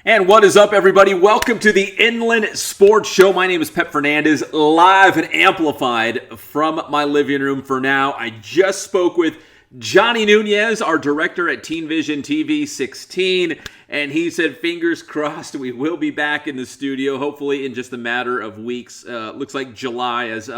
And what is up, everybody? Welcome to the Inland Sports Show. My name is Pep Fernandez, live and amplified from my living room for now. I just spoke with Johnny Nunez, our director at Teen Vision TV 16, and he said, fingers crossed, we will be back in the studio, hopefully in just a matter of weeks. Looks like July as,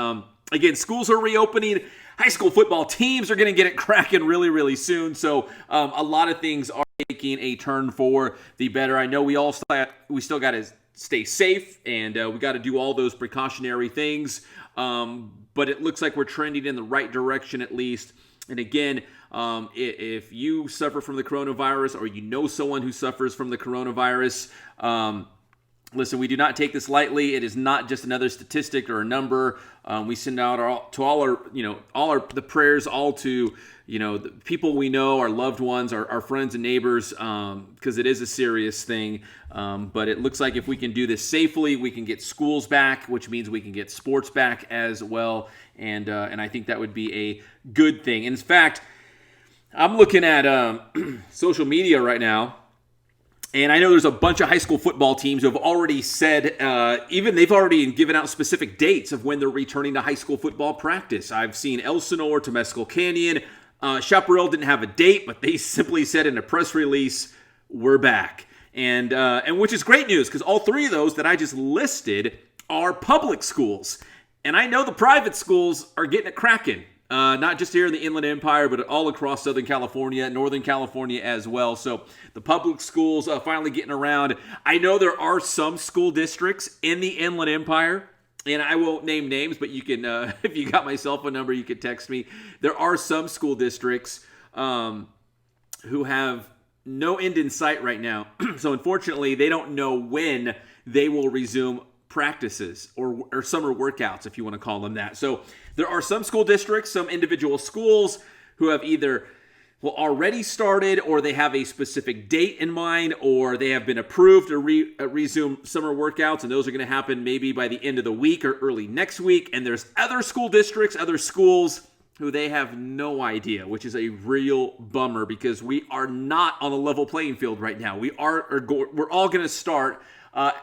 again, schools are reopening. High school football teams are going to get it cracking really, really soon. So a lot of things are taking a turn for the better. I know we still got to stay safe, and we got to do all those precautionary things. But it looks like we're trending in the right direction at least. And again, if you suffer from the coronavirus or you know someone who suffers from the coronavirus, listen, we do not take this lightly. It is not just another statistic or a number. We send out all the prayers, all to, the people we know, our loved ones, our friends and neighbors, because it is a serious thing. But it looks like if we can do this safely, we can get schools back, which means we can get sports back as well. And I think that would be a good thing. In fact, I'm looking at social media right now. And I know there's a bunch of high school football teams who have already said, they've already given out specific dates of when they're returning to high school football practice. I've seen Elsinore, Temescal Canyon. Chaparral didn't have a date, but they simply said in a press release, we're back. And which is great news, because all three of those that I just listed are public schools. And I know the private schools are getting it cracking. Not just here in the Inland Empire, but all across Southern California, Northern California as well. So the public schools finally getting around. I know there are some school districts in the Inland Empire, and I won't name names, but you can, if you got my cell phone number, you can text me. There are some school districts who have no end in sight right now. So unfortunately, they don't know when they will resume practices or summer workouts, if you want to call them that. So there are some school districts, some individual schools who have either already started, or they have a specific date in mind, or they have been approved to resume summer workouts, and those are going to happen maybe by the end of the week or early next week. And there's other school districts, other schools who they have no idea, which is a real bummer, because we are not on a level playing field right now. We're all going to start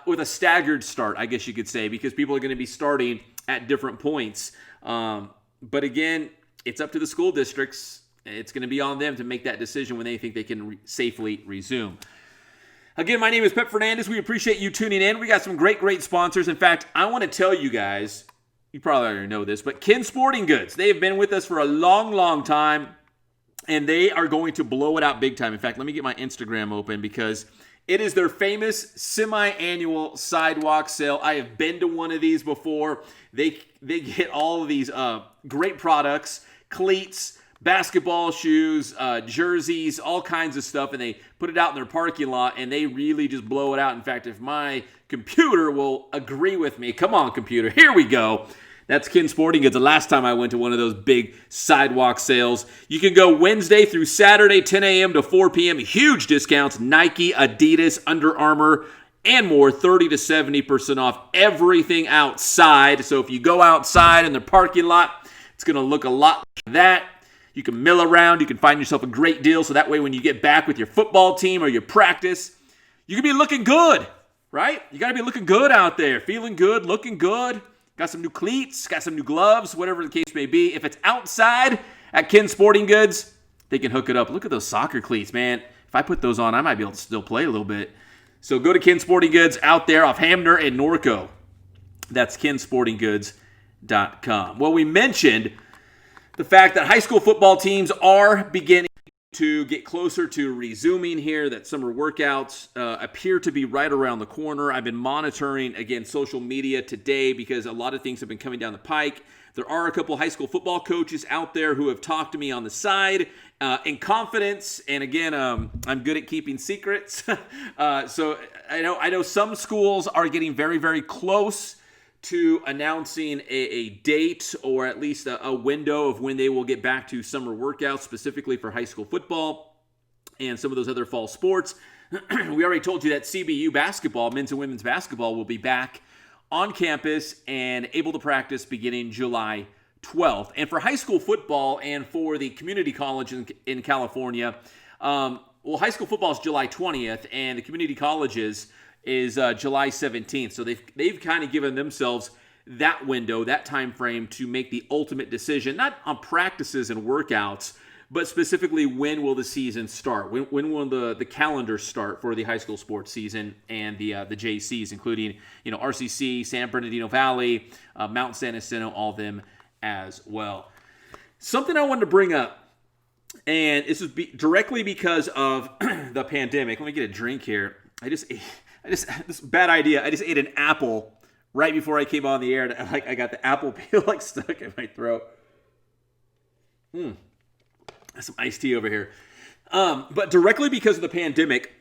with a staggered start, I guess you could say, because people are going to be starting at different points. But again, it's up to the school districts. It's going to be on them to make that decision when they think they can safely resume. Again, my name is Pep Fernandez. We appreciate you tuning in. We got some great sponsors. In fact, I want to tell you guys, you probably already know this, but Ken Sporting Goods, they have been with us for a long time, and they are going to blow it out big time. In fact, let me get my Instagram open, because it is their famous semi-annual sidewalk sale. I have been to one of these before. They get all of these great products, cleats, basketball shoes, jerseys, all kinds of stuff, and they put it out in their parking lot, and they really just blow it out. In fact, if my computer will agree with me, come on, computer, here we go. That's Ken Sporting Goods. The last time I went to one of those big sidewalk sales. You can go Wednesday through Saturday, 10 a.m. to 4 p.m. Huge discounts. Nike, Adidas, Under Armour, and more, 30 to 70% off everything outside. So if you go outside in the parking lot, it's going to look a lot like that. You can mill around. You can find yourself a great deal. So that way when you get back with your football team or your practice, you can be looking good, right? You got to be looking good out there, feeling good, looking good. Got some new cleats, got some new gloves, whatever the case may be. If it's outside at Ken Sporting Goods, they can hook it up. Look at those soccer cleats, man. If I put those on, I might be able to still play a little bit. So go to Ken Sporting Goods out there off Hamner and Norco. That's kensportinggoods.com. Well, we mentioned the fact that high school football teams are beginning to get closer to resuming here, that summer workouts appear to be right around the corner. I've been monitoring, again, social media today because a lot of things have been coming down the pike. There are a couple high school football coaches out there who have talked to me on the side in confidence. And again, I'm good at keeping secrets. So I know some schools are getting very, very close to announcing a date or at least a window of when they will get back to summer workouts, specifically for high school football and some of those other fall sports. We already told you that CBU basketball, men's and women's basketball, will be back on campus and able to practice beginning July 12th. And for high school football and for the community college in California, high school football is July 20th and the community colleges is July 17th. So they've kind of given themselves that window, that time frame to make the ultimate decision, not on practices and workouts, but specifically when will the season start? When will the calendar start for the high school sports season and the JCs, including RCC, San Bernardino Valley, Mount San Jacinto, all of them as well. Something I wanted to bring up, and this is directly because of the pandemic. Let me get a drink here. This is a bad idea. I just ate an apple right before I came on the air. And I got the apple peel stuck in my throat. Some iced tea over here. But directly because of the pandemic,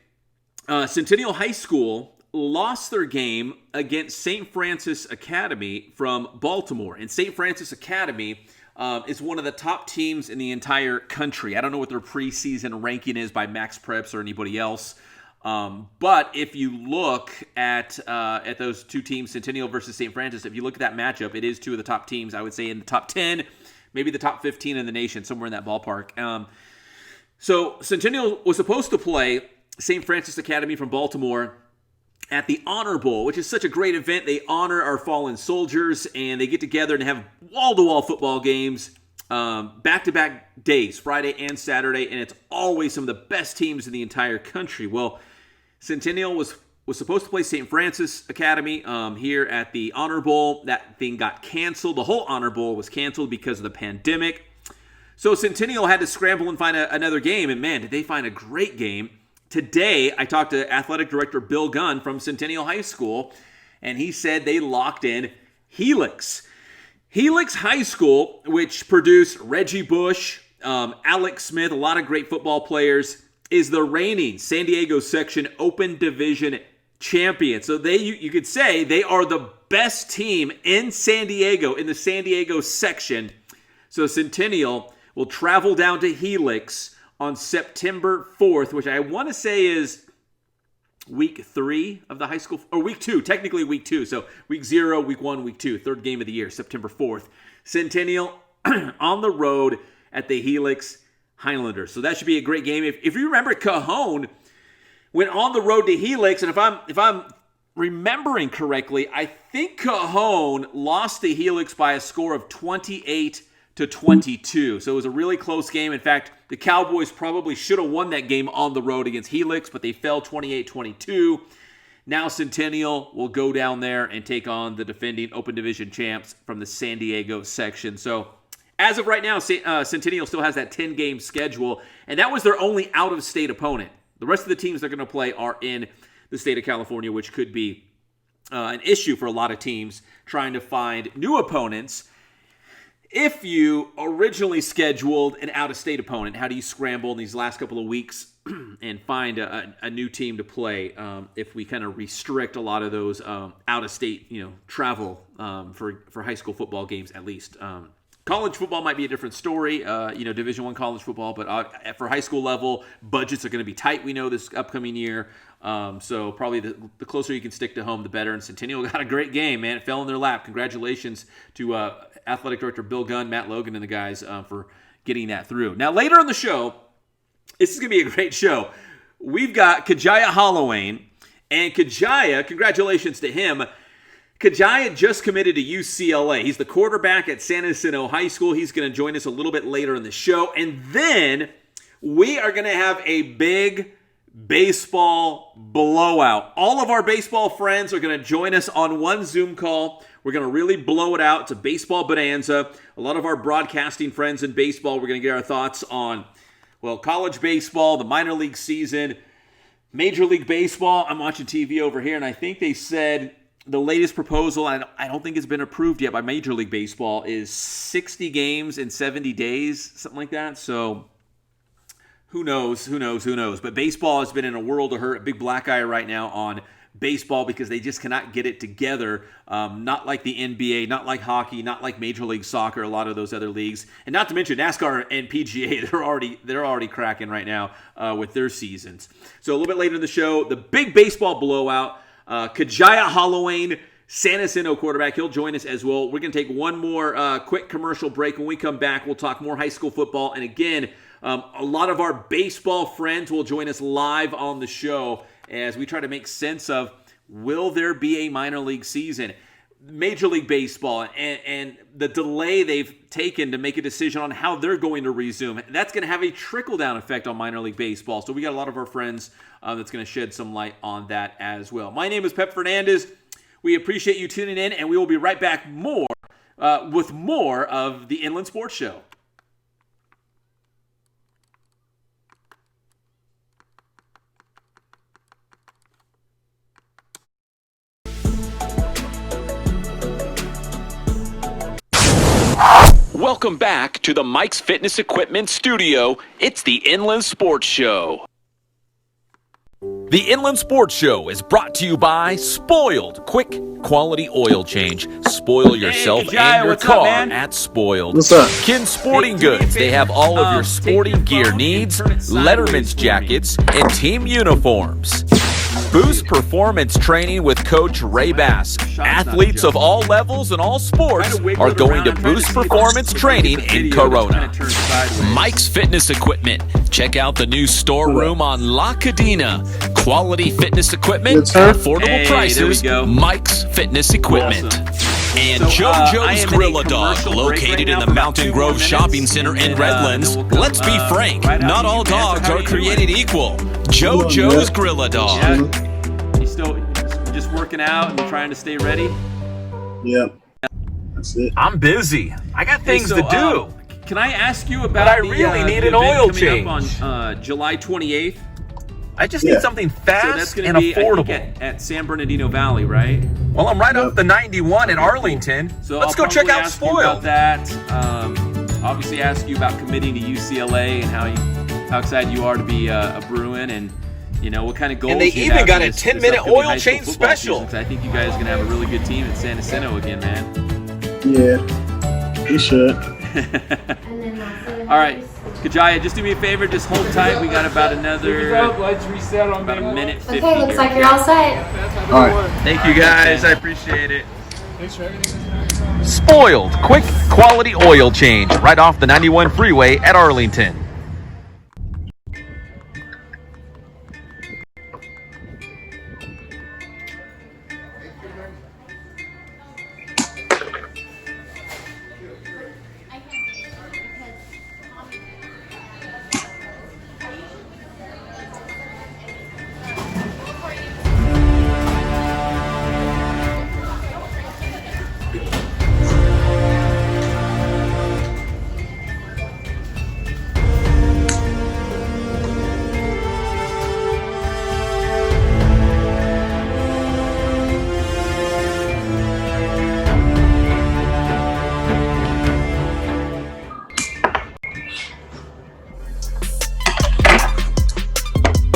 Centennial High School lost their game against St. Francis Academy from Baltimore. And St. Francis Academy is one of the top teams in the entire country. I don't know what their preseason ranking is by Max Preps or anybody else. But if you look at those two teams, Centennial versus St. Francis, if you look at that matchup, it is two of the top teams, I would say, in the top 10, maybe the top 15 in the nation, somewhere in that ballpark. So Centennial was supposed to play St. Francis Academy from Baltimore at the Honor Bowl, which is such a great event. They honor our fallen soldiers, and they get together and have wall-to-wall football games back-to-back days, Friday and Saturday, and it's always some of the best teams in the entire country. Well, Centennial was supposed to play St. Francis Academy here at the Honor Bowl. That thing got canceled. The whole Honor Bowl was canceled because of the pandemic. So Centennial had to scramble and find another game, and man, did they find a great game. Today, I talked to Athletic Director Bill Gunn from Centennial High School, and he said they locked in Helix. Helix High School, which produced Reggie Bush, Alex Smith, a lot of great football players, is the reigning San Diego Section Open Division champion. So you could say they are the best team in San Diego, in the San Diego section. So Centennial will travel down to Helix on September 4th, which I want to say is week 3 of the high school, or week 2, technically week 2. So week 0, week 1, week 2, third game of the year, September 4th. Centennial on the road at the Helix Highlanders. So that should be a great game. If you remember, Cajon went on the road to Helix, and if I'm remembering correctly, I think Cajon lost to Helix by a score of 28-22. So it was a really close game. In fact, the Cowboys probably should have won that game on the road against Helix, but they fell 28-22. Now Centennial will go down there and take on the defending Open Division champs from the San Diego section. So as of right now, Centennial still has that 10-game schedule, and that was their only out-of-state opponent. The rest of the teams they're going to play are in the state of California, which could be an issue for a lot of teams trying to find new opponents. If you originally scheduled an out-of-state opponent, how do you scramble in these last couple of weeks and find a new team to play if we kind of restrict a lot of those out-of-state travel for high school football games at least? College football might be a different story, Division I college football, but for high school level, budgets are going to be tight, we know, this upcoming year. So probably the closer you can stick to home, the better. And Centennial got a great game, man. It fell in their lap. Congratulations to Athletic Director Bill Gunn, Matt Logan, and the guys for getting that through. Now, later on the show, this is going to be a great show. We've got Kajiya Hollawayne. And Kajiya, congratulations to him. Kajiya just committed to UCLA. He's the quarterback at San Jacinto High School. He's going to join us a little bit later in the show. And then we are going to have a big baseball blowout. All of our baseball friends are going to join us on one Zoom call. We're going to really blow it out. It's a baseball bonanza. A lot of our broadcasting friends in baseball, we're going to get our thoughts on, college baseball, the minor league season, Major League Baseball. I'm watching TV over here, and I think they said the latest proposal, I don't think it's been approved yet by Major League Baseball, is 60 games in 70 days, something like that. So who knows? But baseball has been in a world of hurt, a big black eye right now on baseball because they just cannot get it together. Not like the NBA, not like hockey, not like Major League Soccer, a lot of those other leagues. And not to mention NASCAR and PGA, they're already cracking right now with their seasons. So a little bit later in the show, the big baseball blowout, Kajiya Hollawayne, San Jacinto quarterback. He'll join us as well. We're going to take one more quick commercial break. When we come back, we'll talk more high school football. And again, a lot of our baseball friends will join us live on the show as we try to make sense of, will there be a minor league season? Major League Baseball and the delay they've taken to make a decision on how they're going to resume. That's going to have a trickle-down effect on minor league baseball. So we got a lot of our friends that's going to shed some light on that as well. My name is Pep Fernandez. We appreciate you tuning in, and we will be right back with more of the Inland Sports Show. Welcome back to the Mike's Fitness Equipment Studio. It's the Inland Sports Show. The Inland Sports Show is brought to you by Spoiled. Quick, quality oil change. Spoil yourself and your car at Spoiled. What's up? Kin Sporting Goods. They have all of your sporting gear needs, Letterman's jackets, and team uniforms. Boost Performance Training with Coach Ray Bass. Athletes of all levels and all sports are going to Boost Performance Training in Corona. Mike's Fitness Equipment. Check out the new storeroom on La Cadena. Quality fitness equipment, affordable prices. Mike's Fitness Equipment. And JoJo's Grill-A-Dog, located in the Mountain Grove Shopping Center in Redlands. Let's be frank, not all dogs are created equal. JoJo's Grill-A-Dog. Yeah, you still just working out and trying to stay ready? Yeah, that's it. I'm busy. I got things to do. Can I ask you about but I really need an oil change on July 28th? I just need something fast so that's and be, affordable. I think at San Bernardino Valley, right? Well, I'm right off the 91 in Arlington. So let's go check out Spoiled. About that. Obviously, ask you about committing to UCLA and how excited you are to be a Bruin, and what kind of goals. And they even got a 10-minute oil change special. I think you guys are gonna have a really good team at San Jacinto again, man. Yeah, we should. All right. Kajiya, just do me a favor, just hold tight. We got about another Let's reset on about a minute 50. Okay, looks like you're all set. All right. Thank you guys. I appreciate it. Thanks for everything. Spoiled. Quick, quality oil change right off the 91 freeway at Arlington.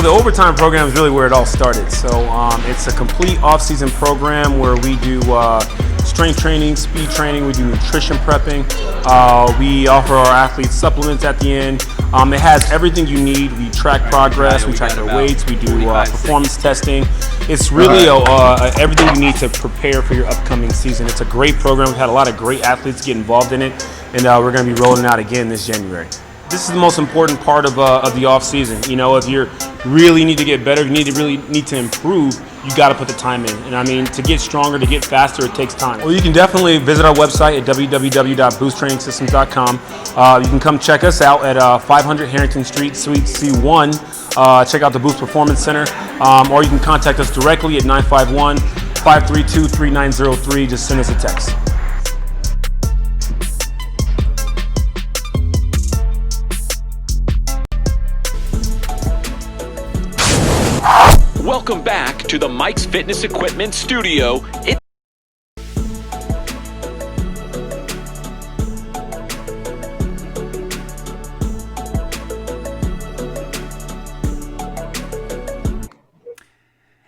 The overtime program is really where it all started. So it's a complete off-season program where we do strength training, speed training. We do nutrition prepping. We offer our athletes supplements at the end. It has everything you need. We track progress. We track their weights. We do performance testing. It's really everything you need to prepare for your upcoming season. It's a great program. We've had a lot of great athletes get involved in it, and we're going to be rolling it out again this January. This is the most important part of the off season. You know, if you really need to get better, if you really need to improve, you got to put the time in. And I mean, to get stronger, to get faster, it takes time. Well, you can definitely visit our website at www.boosttrainingsystems.com. You can come check us out at 500 Harrington Street, Suite C1. Check out the Boost Performance Center, or you can contact us directly at 951-532-3903. Just send us a text. Welcome back to the Mike's Fitness Equipment Studio.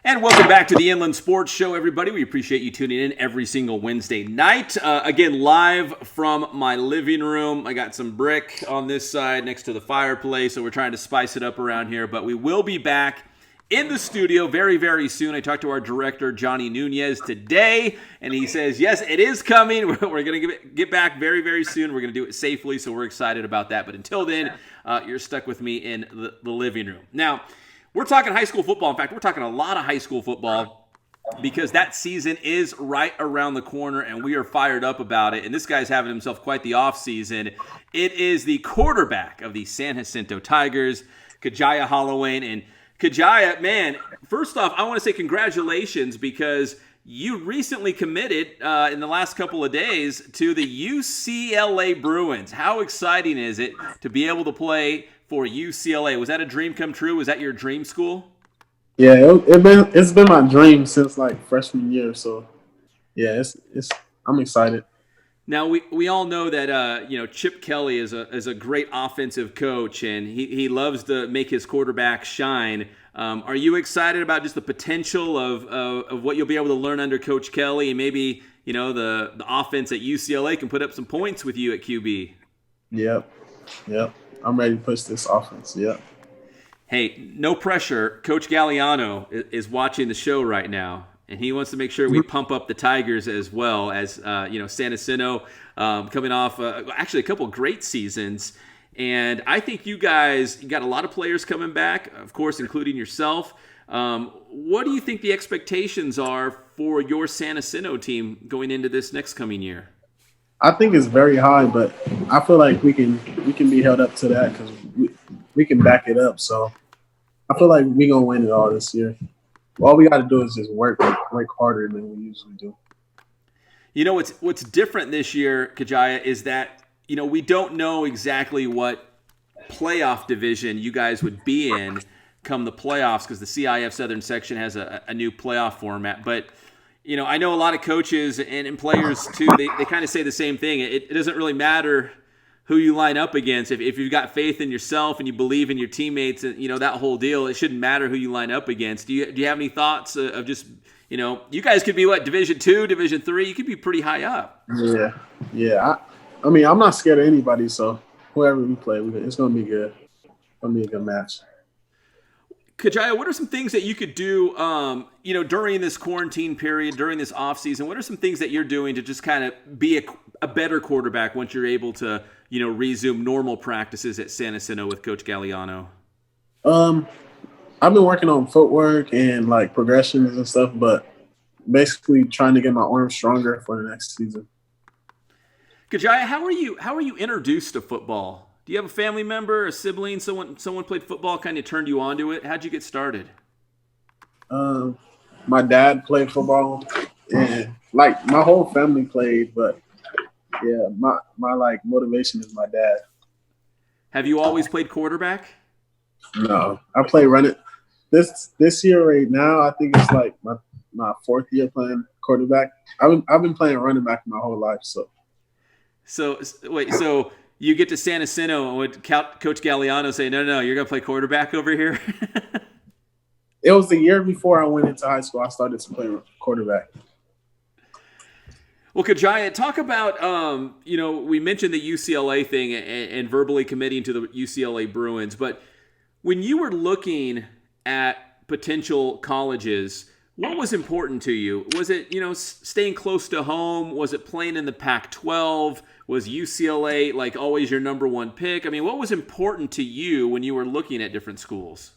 And welcome back to the Inland Sports Show, everybody. We appreciate you tuning in every single Wednesday night. Again, live from my living room. I got some brick on this side next to the fireplace, so we're trying to spice it up around here. But we will be back in the studio very, very soon. I talked to our director, Johnny Nunez, today, and he says, yes, it is coming. We're going to get back very, very soon. We're going to do it safely, so we're excited about that. But until then, you're stuck with me in the living room. Now, we're talking high school football. In fact, we're talking a lot of high school football because that season is right around the corner, and we are fired up about it. And this guy's having himself quite the off season. It is the quarterback of the San Jacinto Tigers, Kajiya Hollawayne. And Kajiya, man, first off, I want to say congratulations because you recently committed in the last couple of days to the UCLA Bruins. How exciting is it to be able to play for UCLA? Was that a dream come true? Was that your dream school? Yeah, it's been my dream since like freshman year. So yeah, I'm excited. Now we all know that Chip Kelly is a great offensive coach, and he loves to make his quarterback shine. Are you excited about just the potential of what you'll be able to learn under Coach Kelly, and maybe the offense at UCLA can put up some points with you at QB? Yep. I'm ready to push this offense. Yep. Hey, no pressure. Coach Galliano is watching the show right now, and he wants to make sure we pump up the Tigers as well as San Jacinto coming off actually a couple great seasons. And I think you got a lot of players coming back, of course, including yourself. What do you think the expectations are for your San Jacinto team going into this next coming year? I think it's very high, but I feel like we can be held up to that because we can back it up. So I feel like we're gonna win it all this year. All we got to do is just work harder than we usually do. You know what's different this year, Kajiya, is that we don't know exactly what playoff division you guys would be in come the playoffs because the CIF Southern Section has a new playoff format, but. I know a lot of coaches and players, too, they kind of say the same thing. It doesn't really matter who you line up against. If you've got faith in yourself and you believe in your teammates, and that whole deal, it shouldn't matter who you line up against. Do you have any thoughts of just, you guys could be, Division II, Division III? You could be pretty high up. Yeah. I mean, I'm not scared of anybody, so whoever we play, it's going to be good. It's going to be a good match. Kajiya, what are some things that you could do, during this quarantine period, during this off season? What are some things that you're doing to just kind of be a better quarterback once you're able to, resume normal practices at San Jacinto with Coach Galliano? I've been working on footwork and progressions and stuff, but basically trying to get my arm stronger for the next season. Kajiya, how are you introduced to football? Do you have a family member, a sibling, someone played football, kind of turned you onto it? How'd you get started? My dad played football, and my whole family played. But yeah, my motivation is my dad. Have you always played quarterback? No, I play running. This year right now, I think it's my fourth year playing quarterback. I've been playing running back my whole life. So wait, so. You get to San Jacinto and would Coach Galliano say, no, you're going to play quarterback over here? It was the year before I went into high school I started to play quarterback. Well, Kajiya, talk about, we mentioned the UCLA thing and verbally committing to the UCLA Bruins, but when you were looking at potential colleges, what was important to you? Was it, staying close to home? Was it playing in the Pac-12? Was UCLA like always your number one pick? I mean, what was important to you when you were looking at different schools?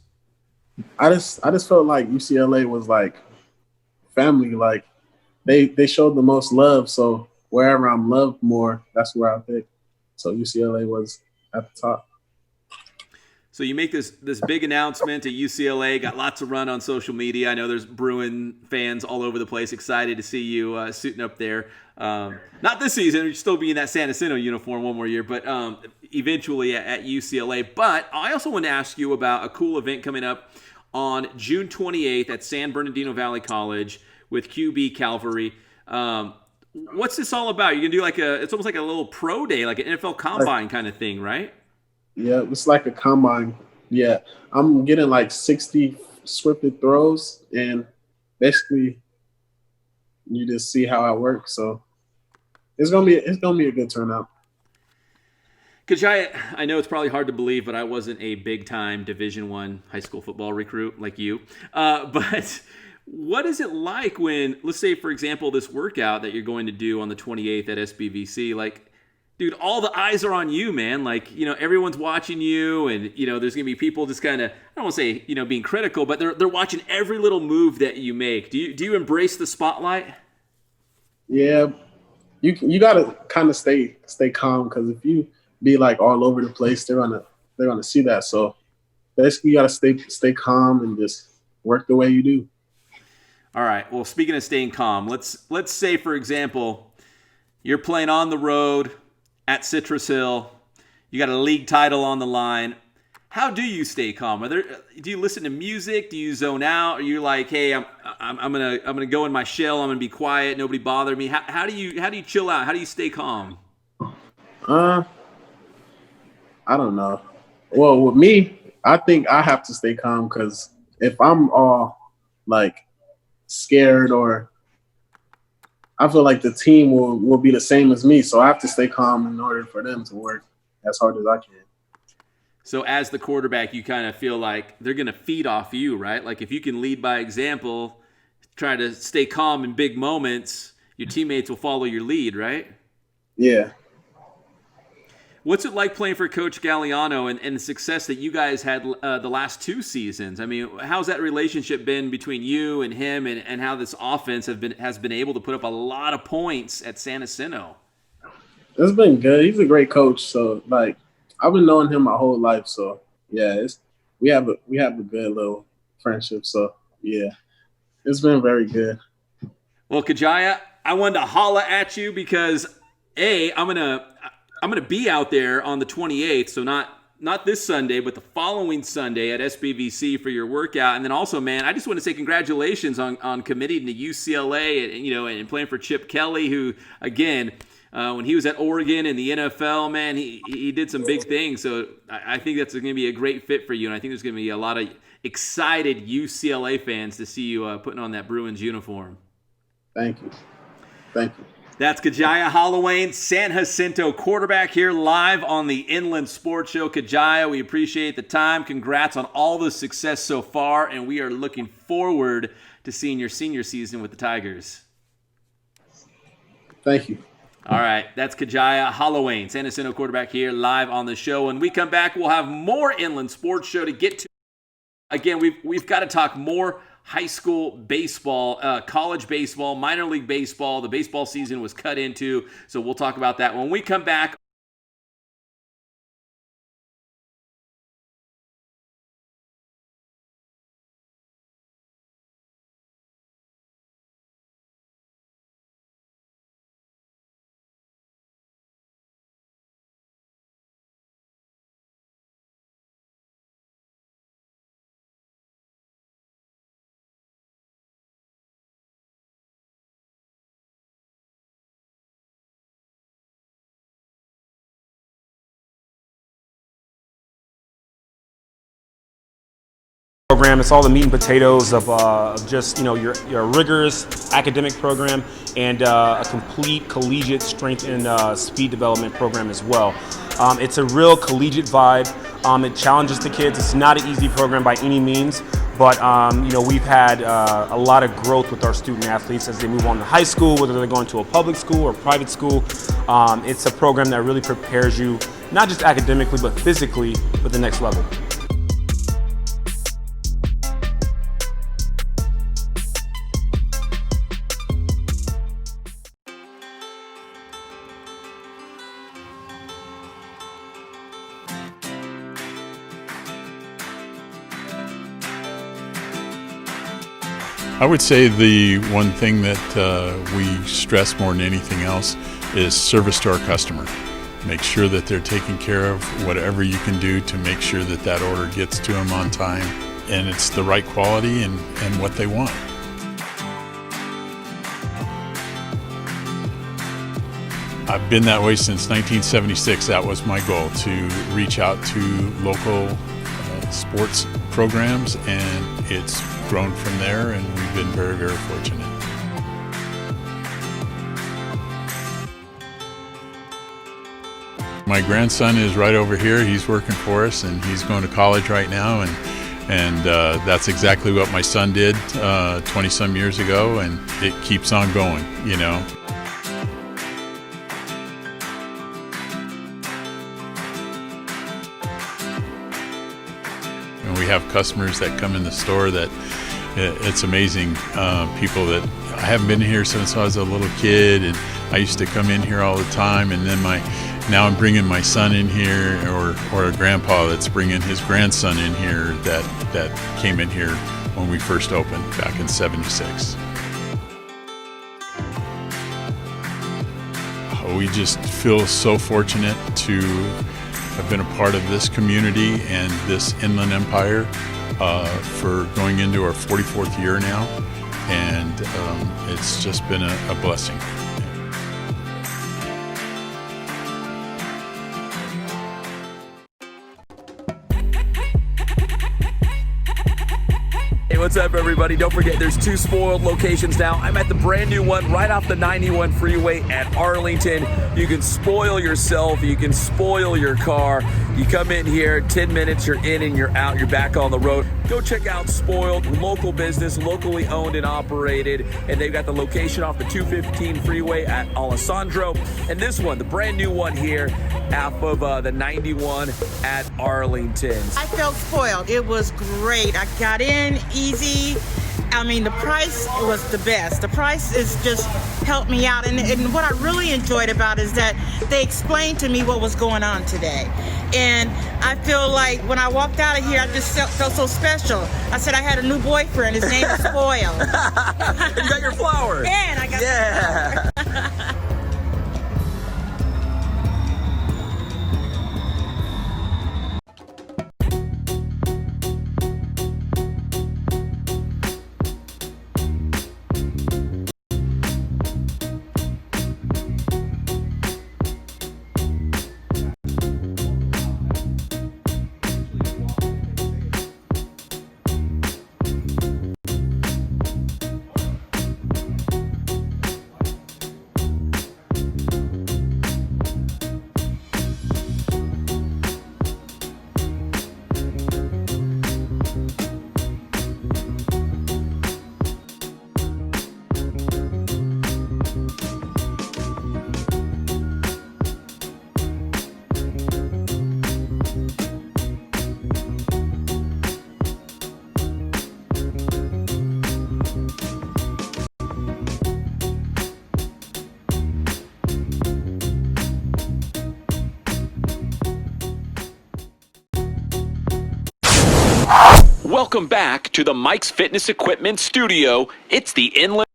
I just felt like UCLA was like family. Like they showed the most love. So wherever I'm loved more, that's where I pick. So UCLA was at the top. So you make this big announcement at UCLA, got lots of run on social media. I know there's Bruin fans all over the place, excited to see you suiting up there. Not this season, you're still be in that San Jacinto uniform one more year, but eventually at UCLA. But I also want to ask you about a cool event coming up on June 28th at San Bernardino Valley College with QB Calvary. What's this all about? You're going to do it's almost like a little pro day, like an NFL combine kind of thing, right? Yeah, it's like a combine. Yeah, I'm getting like 60 scripted throws, and basically you just see how I work. So it's gonna be a good turnout. Kajiya, I know it's probably hard to believe, but I wasn't a big-time Division I high school football recruit like you. But what is it like when, let's say, for example, this workout that you're going to do on the 28th at SBVC, like, dude, all the eyes are on you, man. Like, everyone's watching you, and, there's going to be people just kind of, I don't want to say, being critical, but they're watching every little move that you make. Do you embrace the spotlight? Yeah, you gotta kind of stay calm, because if you be like all over the place, they're gonna see that. So basically, you gotta stay calm and just work the way you do. All right. Well, speaking of staying calm, let's say, for example, you're playing on the road at Citrus Hill. You got a league title on the line. How do you stay calm? Do you listen to music? Do you zone out? Are you like, hey, I'm gonna go in my shell. I'm gonna be quiet. Nobody bother me. How do you chill out? How do you stay calm? Uh, I don't know. Well, with me, I think I have to stay calm, because if I'm all like scared, or I feel like the team will be the same as me. So I have to stay calm in order for them to work as hard as I can. So as the quarterback, you kind of feel like they're going to feed off you, right? Like if you can lead by example, try to stay calm in big moments, your teammates will follow your lead, right? Yeah. What's it like playing for Coach Galliano and the success that you guys had the last two seasons? I mean, how's that relationship been between you and him, and how this offense has been able to put up a lot of points at San Jacinto? It's been good. He's a great coach. So like, I've been knowing him my whole life. So yeah, we have a good little friendship. So yeah, it's been very good. Well, Kajiya, I wanted to holla at you because I'm gonna be out there on the 28th, so not this Sunday, but the following Sunday at SBVC for your workout. And then also, man, I just want to say congratulations on committing to UCLA and playing for Chip Kelly, who again, when he was at Oregon in the NFL, man, he did some big things. So I think that's going to be a great fit for you, and I think there's going to be a lot of excited UCLA fans to see you putting on that Bruins uniform. Thank you. Thank you. That's Kajiya Hollawayne, San Jacinto quarterback, here live on the Inland Sports Show. Kajiya, we appreciate the time. Congrats on all the success so far, and we are looking forward to seeing your senior season with the Tigers. Thank you. All right, that's Kajiya Hollawayne, San Jacinto quarterback, here live on the show. When we come back, we'll have more Inland Sports Show to get to. Again, we've got to talk more high school baseball, college baseball, minor league baseball. The baseball season was cut into, so we'll talk about that when we come back. program. It's all the meat and potatoes of just your rigorous academic program and a complete collegiate strength and speed development program as well. It's a real collegiate vibe. It challenges the kids. It's not an easy program by any means, but we've had a lot of growth with our student athletes as they move on to high school, whether they're going to a public school or private school. It's a program that really prepares you, not just academically, but physically for the next level. I would say the one thing that we stress more than anything else is service to our customer. Make sure that they're taking care of whatever you can do to make sure that that order gets to them on time and it's the right quality and what they want. I've been that way since 1976. That was my goal, to reach out to local sports programs, and it's grown from there, and we've been very, very fortunate. My grandson is right over here. He's working for us, and he's going to college right now, and that's exactly what my son did 20-some years ago, and it keeps on going, you know. And we have customers that come in the store that it's amazing. People that I haven't been here since I was a little kid, and I used to come in here all the time, and then now I'm bringing my son in here, or a grandpa that's bringing his grandson in here that came in here when we first opened back in '76. We just feel so fortunate to have been a part of this community and this Inland Empire for going into our 44th year now, and it's just been a blessing. Hey, what's up, everybody? Don't forget, there's 2 Spoiled locations now. I'm at the brand new one right off the 91 freeway at Arlington. You can spoil yourself. You can spoil your car. You come in here, 10 minutes, you're in and you're out. You're back on the road. Go check out Spoiled, local business, locally owned and operated. And they've got the location off the 215 freeway at Alessandro. And this one, the brand new one here, off of the 91 at Arlington. I felt spoiled. It was great. I got in easy. I mean, the price was the best. The price is just helped me out. And what I really enjoyed about it is that they explained to me what was going on today. And I feel like when I walked out of here, I just felt so special. I said I had a new boyfriend. His name is Spoiled. You got your flower. And I got yeah. Welcome back to the Mike's Fitness Equipment Studio. It's the Inland.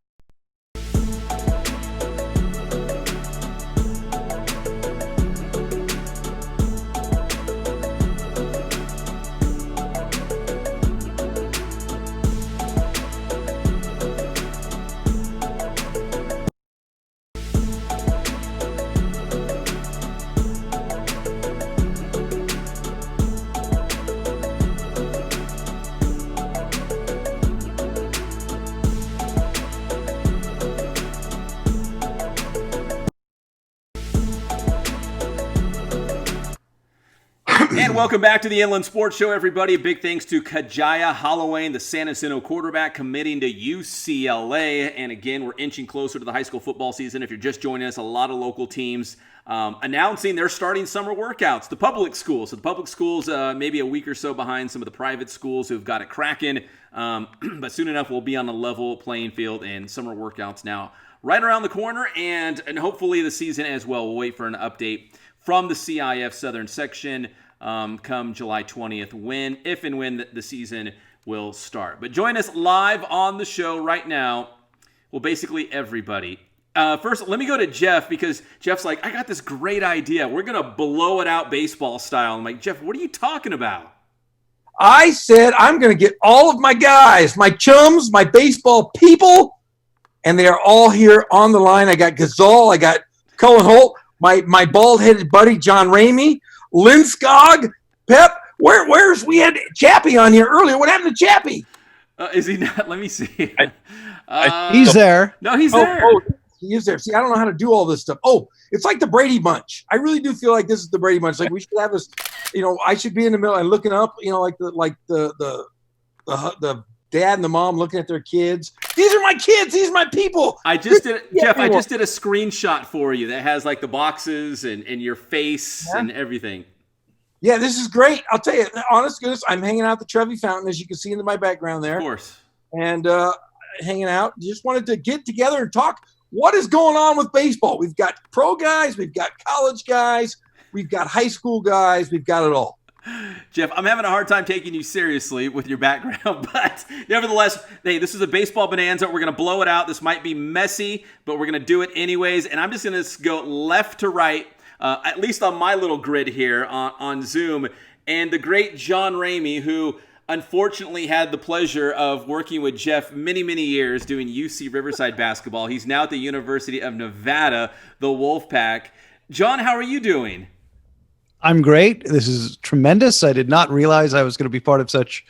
And welcome back to the Inland Sports Show, everybody. Big thanks to Kajiya Hollawayne, the San Jacinto quarterback, committing to UCLA. And again, we're inching closer to the high school football season. If you're just joining us, a lot of local teams announcing they're starting summer workouts. The public schools. So the public schools maybe a week or so behind some of the private schools who've got it cracking. But soon enough, we'll be on a level playing field, and summer workouts now right around the corner, and hopefully the season as well. We'll wait for an update from the CIF Southern Section come July 20th, if and when the season will start. But join us live on the show right now. Well, basically everybody. First, let me go to Jeff, because Jeff's like, I got this great idea. We're going to blow it out baseball style. I'm like, Jeff, what are you talking about? I said I'm going to get all of my guys, my chums, my baseball people, and they are all here on the line. I got Ghizal, I got Cullen, Holt, my bald-headed buddy John Ramey, Lindskog, Pep. We had Chappie on here earlier. What happened to Chappie? Is he not? Let me see. He's there. No, he's there. Oh, he is there. See, I don't know how to do all this stuff. Oh, it's like the Brady Bunch. I really do feel like this is the Brady Bunch. Like we should have this, I should be in the middle and looking up, like the dad and the mom looking at their kids. These are my kids. These are my people. Jeff, I just did a screenshot for you that has like the boxes and your face and everything. Yeah, this is great. I'll tell you, honest goodness, I'm hanging out at the Trevi Fountain, as you can see in my background there. Of course. And hanging out. Just wanted to get together and talk what is going on with baseball. We've got pro guys. We've got college guys. We've got high school guys. We've got it all. Jeff, I'm having a hard time taking you seriously with your background, but nevertheless, hey, this is a baseball bonanza. We're going to blow it out. This might be messy, but we're going to do it anyways. And I'm just going to go left to right, at least on my little grid here on Zoom. And the great John Ramey, who unfortunately had the pleasure of working with Jeff many, many years doing UC Riverside basketball. He's now at the University of Nevada, the Wolfpack. John, how are you doing? I'm great. This is tremendous. I did not realize I was going to be part of such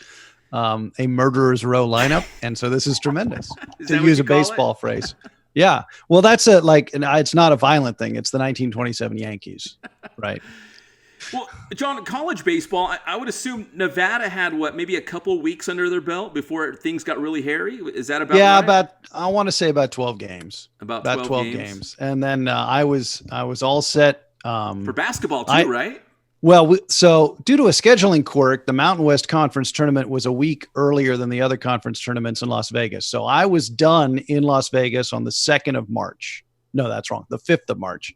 a murderer's row lineup, and so this is tremendous. To use a baseball phrase. Yeah. Well, that's it's not a violent thing. It's the 1927 Yankees, right? Well, John, college baseball, I would assume Nevada had maybe a couple weeks under their belt before things got really hairy. Is that about right? I want to say about 12 games. About 12 games. And then I was all set. For basketball too, right? Well, so due to a scheduling quirk, the Mountain West Conference tournament was a week earlier than the other conference tournaments in Las Vegas. So I was done in Las Vegas on the 2nd of March. No, that's wrong. The 5th of March.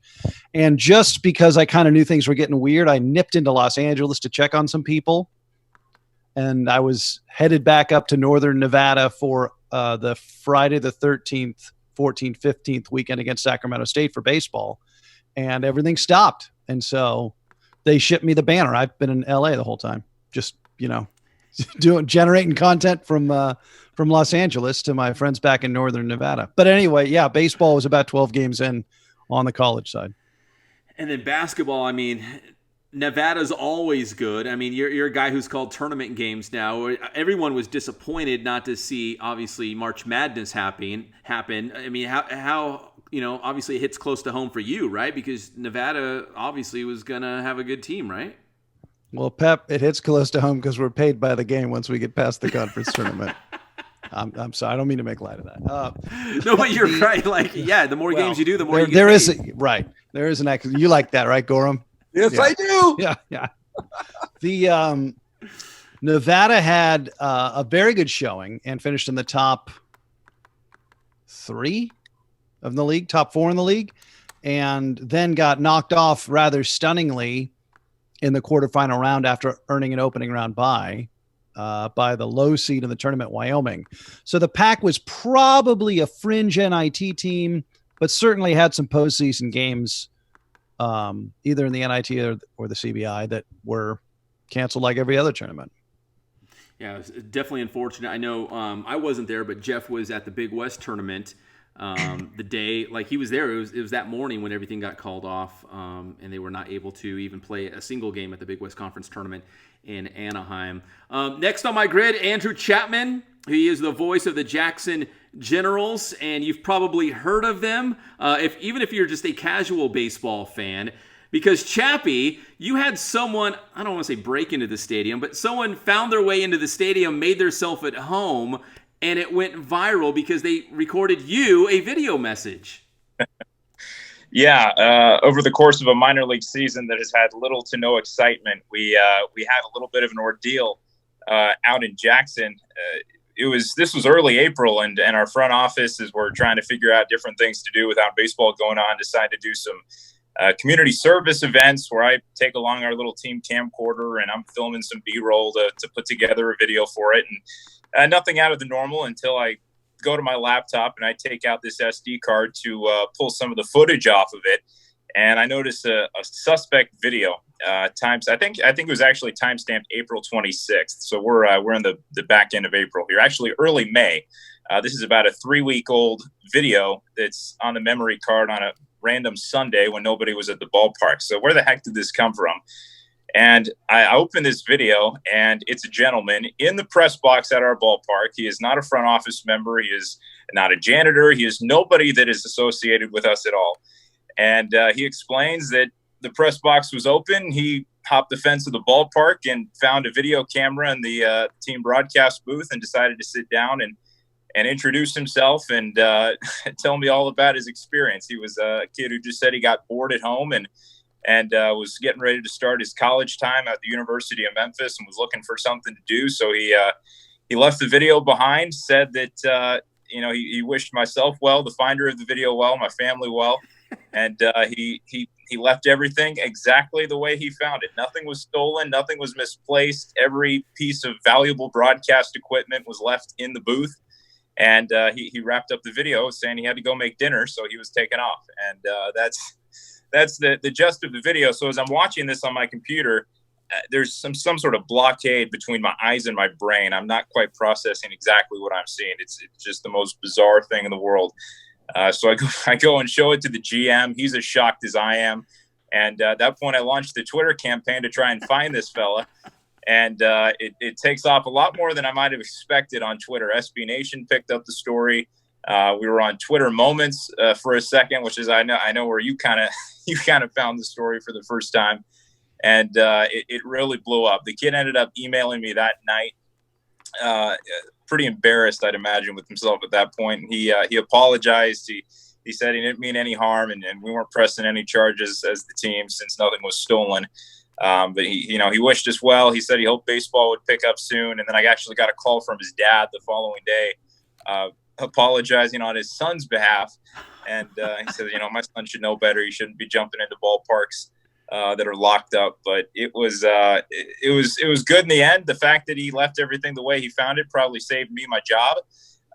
And just because I kind of knew things were getting weird, I nipped into Los Angeles to check on some people. And I was headed back up to Northern Nevada for the Friday the 13th, 14th, 15th weekend against Sacramento State for baseball. And everything stopped. And so they shipped me the banner. I've been in LA the whole time, just, generating content from Los Angeles to my friends back in Northern Nevada. But anyway, yeah, baseball was about 12 games in on the college side. And then basketball, Nevada's always good. You're a guy who's called tournament games now. Everyone was disappointed not to see, obviously, March Madness happen. How obviously it hits close to home for you, right? Because Nevada obviously was going to have a good team, right? Well, Pep, it hits close to home because we're paid by the game once we get past the conference tournament. I'm sorry. I don't mean to make light of that. No, but you're right. The more games you do, the more you get there paid. Right. There is an accident. You like that, right, Gorham? Yes, yeah. I do. Yeah. The Nevada had a very good showing and finished in the top 3 of the league, top 4 in the league, and then got knocked off rather stunningly in the quarterfinal round after earning an opening round bye the low seed in the tournament, Wyoming. So the Pack was probably a fringe NIT team, but certainly had some postseason games, either in the NIT or the CBI, that were canceled like every other tournament. Yeah, it was definitely unfortunate. I know I wasn't there, but Jeff was at the Big West tournament the day, he was there. It was that morning when everything got called off, and they were not able to even play a single game at the Big West Conference tournament in Anaheim. Next on my grid, Andrew Chapman. He is the voice of the Jackson Generals, and you've probably heard of them. Even if you're just a casual baseball fan, Because Chappie, you had someone, I don't want to say break into the stadium, but someone found their way into the stadium, made themselves at home, and it went viral because they recorded you a video message. Yeah, over the course of a minor league season that has had little to no excitement, we had a little bit of an ordeal out in Jackson. This was early April, and our front office, as we're trying to figure out different things to do without baseball going on, decided to do some community service events where I take along our little team camcorder and I'm filming some B-roll to put together a video for it. And nothing out of the normal until I go to my laptop and I take out this SD card to pull some of the footage off of it. And I noticed a suspect video. I think it was actually timestamped April 26th. So we're in the back end of April here, actually early May. This is about a 3-week-old video that's on the memory card on a random Sunday when nobody was at the ballpark. So where the heck did this come from? And I open this video, and it's a gentleman in the press box at our ballpark. He is not a front office member. He is not a janitor. He is nobody that is associated with us at all. And he explains that the press box was open. He hopped the fence of the ballpark and found a video camera in the team broadcast booth and decided to sit down and introduce himself and tell me all about his experience. He was a kid who just said he got bored at home and was getting ready to start his college time at the University of Memphis and was looking for something to do. So he left the video behind, said that he wished myself well, the finder of the video well, my family well, and he left everything exactly the way he found it. Nothing was stolen, nothing was misplaced. Every piece of valuable broadcast equipment was left in the booth. And he wrapped up the video saying he had to go make dinner, so he was taken off. And that's the gist of the video. So as I'm watching this on my computer, there's some sort of blockade between my eyes and my brain. I'm not quite processing exactly what I'm seeing. It's just the most bizarre thing in the world. So I go and show it to the GM. He's as shocked as I am. And at that point, I launched the Twitter campaign to try and find this fella. And it takes off a lot more than I might have expected on Twitter. SB Nation picked up the story. We were on Twitter Moments for a second, which is I know where you kind of found the story for the first time, and it really blew up. The kid ended up emailing me that night, pretty embarrassed, I'd imagine, with himself at that point. And he apologized. He said he didn't mean any harm, and we weren't pressing any charges as the team since nothing was stolen. But he wished us well. He said he hoped baseball would pick up soon. And then I actually got a call from his dad the following day, apologizing on his son's behalf. And he said, my son should know better. He shouldn't be jumping into ballparks that are locked up. But it was good in the end. The fact that he left everything the way he found it probably saved me my job.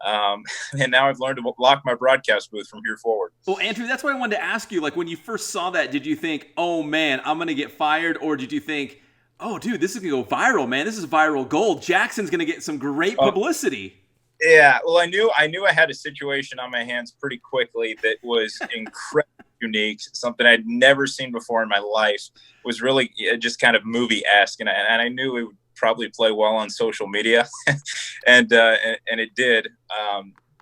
And now I've learned to lock my broadcast booth from here forward. Well, Andrew, that's what I wanted to ask you. Like, when you first saw that, did you think, oh man, I'm going to get fired? Or did you think, oh dude, this is going to go viral, man. This is viral gold. Jackson's going to get some great publicity. Yeah. Well, I knew I had a situation on my hands pretty quickly that was incredibly unique. Something I'd never seen before in my life. It was really just kind of movie-esque. And I knew it would probably play well on social media and it did.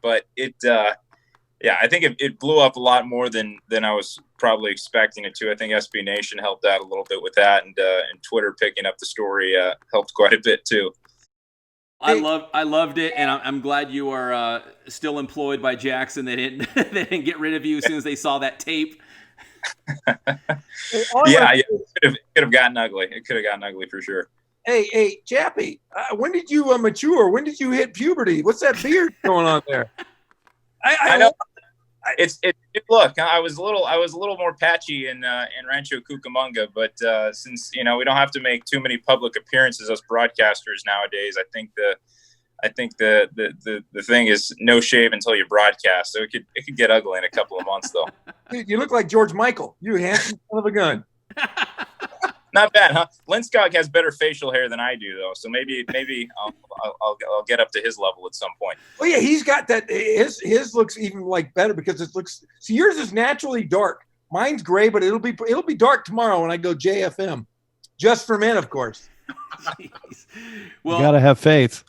But I think it blew up a lot more than I was probably expecting it to. I think SB Nation helped out a little bit with that, and Twitter picking up the story helped quite a bit too. I loved it, and I'm glad you are still employed by Jackson. They didn't get rid of you as soon as they saw that tape. It could have gotten ugly. It could have gotten ugly for sure. Hey, Chappie, when did you mature? When did you hit puberty? What's that beard going on there? I know. Look, I was a little more patchy in Rancho Cucamonga, but since we don't have to make too many public appearances as broadcasters nowadays, I think the thing is no shave until you broadcast. So it could get ugly in a couple of months though. Dude, you look like George Michael. You handsome son of a gun. Not bad, huh? Lindskog has better facial hair than I do, though. So maybe I'll get up to his level at some point. Oh yeah, he's got that. His looks even like better because it looks. So yours is naturally dark. Mine's gray, but it'll be dark tomorrow when I go JFM. Just for men, of course. Well, you gotta have faith.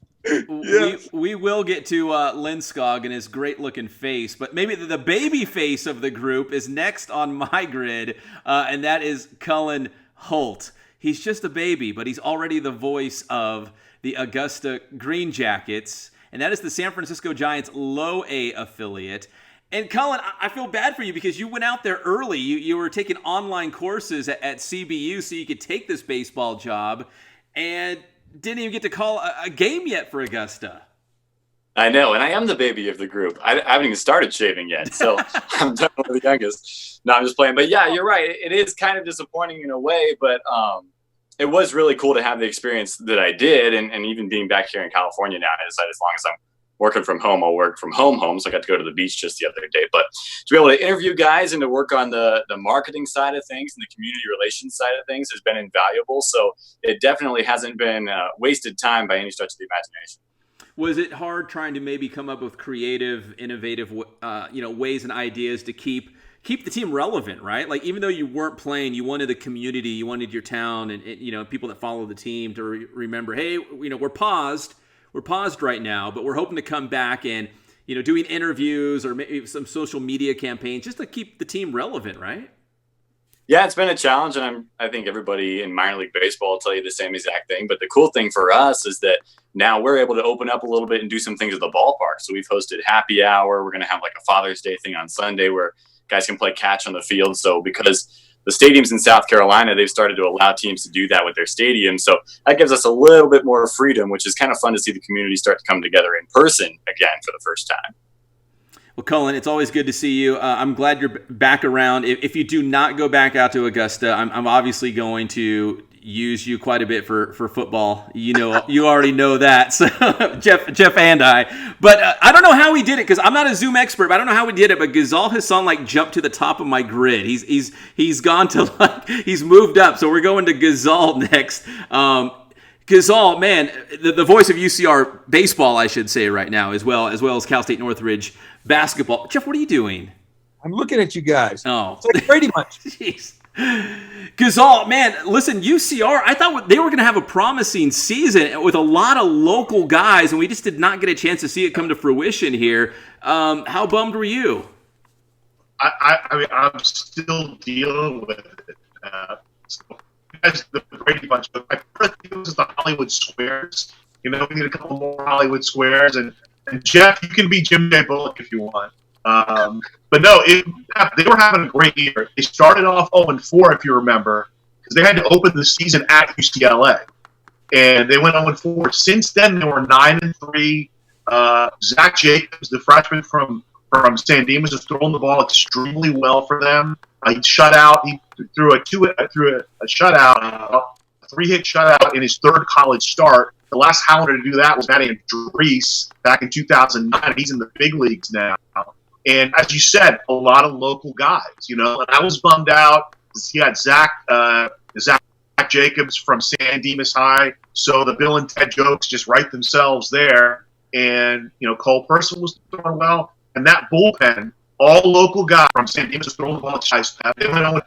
We will get to Lindskog and his great-looking face, but maybe the baby face of the group is next on my grid, and that is Cullen Holt. He's just a baby, but he's already the voice of the Augusta Green Jackets, and that is the San Francisco Giants Low A affiliate. And Cullen, I feel bad for you because you went out there early. You were taking online courses at CBU so you could take this baseball job, and didn't even get to call a game yet for Augusta. I know, and I am the baby of the group. I haven't even started shaving yet, so I'm definitely the youngest. No, I'm just playing. But yeah, you're right. It is kind of disappointing in a way, but it was really cool to have the experience that I did, and even being back here in California now, I decided as long as I'm working from home, I'll work from home. So I got to go to the beach just the other day. But to be able to interview guys and to work on the marketing side of things and the community relations side of things has been invaluable. So it definitely hasn't been wasted time by any stretch of the imagination. Was it hard trying to maybe come up with creative, innovative, ways and ideas to keep the team relevant, right? Like, even though you weren't playing, you wanted the community, you wanted your town and people that follow the team to remember, hey, we're paused right now, but we're hoping to come back and, doing interviews or maybe some social media campaigns just to keep the team relevant, right? Yeah, it's been a challenge, and I think everybody in minor league baseball will tell you the same exact thing. But the cool thing for us is that now we're able to open up a little bit and do some things at the ballpark. So we've hosted happy hour. We're going to have like a Father's Day thing on Sunday where guys can play catch on the field. So because the stadiums in South Carolina, they've started to allow teams to do that with their stadiums. So that gives us a little bit more freedom, which is kind of fun to see the community start to come together in person again for the first time. Well, Cullen, it's always good to see you. I'm glad you're back around. If you do not go back out to Augusta, I'm obviously going to use you quite a bit for football. You already know that. So Jeff and I. But I don't know how we did it because I'm not a Zoom expert. But I don't know how we did it. But Ghizal Hasan jumped to the top of my grid. He's gone to he's moved up. So we're going to Ghizal next. Ghizal, man, the voice of UCR baseball, I should say right now, as well as Cal State Northridge basketball. Jeff, what are you doing? I'm looking at you guys. Oh, it's like Brady Bunch. Jeez. Ghizal, man, listen, UCR, I thought they were going to have a promising season with a lot of local guys, and we just did not get a chance to see it come to fruition here. How bummed were you? I mean, I'm still dealing with it. As the Brady Bunch, but my first thing was the Hollywood Squares. We need a couple more Hollywood Squares, and Jeff, you can be Jim J. Bullock if you want. But no, they were having a great year. They started off 0-4, if you remember, because they had to open the season at UCLA, and they went 0-4. Since then, they were 9-3. Zach Jacobs, the freshman from San Dimas, has thrown the ball extremely well for them. He shut out. He threw a shutout, a 3-hit shutout in his third college start. The last Highlander to do that was Matt Andrees back in 2009. He's in the big leagues now. And as you said, a lot of local guys, and I was bummed out. You had Zach Jacobs from San Dimas High. So the Bill and Ted jokes just write themselves there. And, Cole Person was throwing well. And that bullpen, all local guys from San Dimas was throwing the ball at They went on with,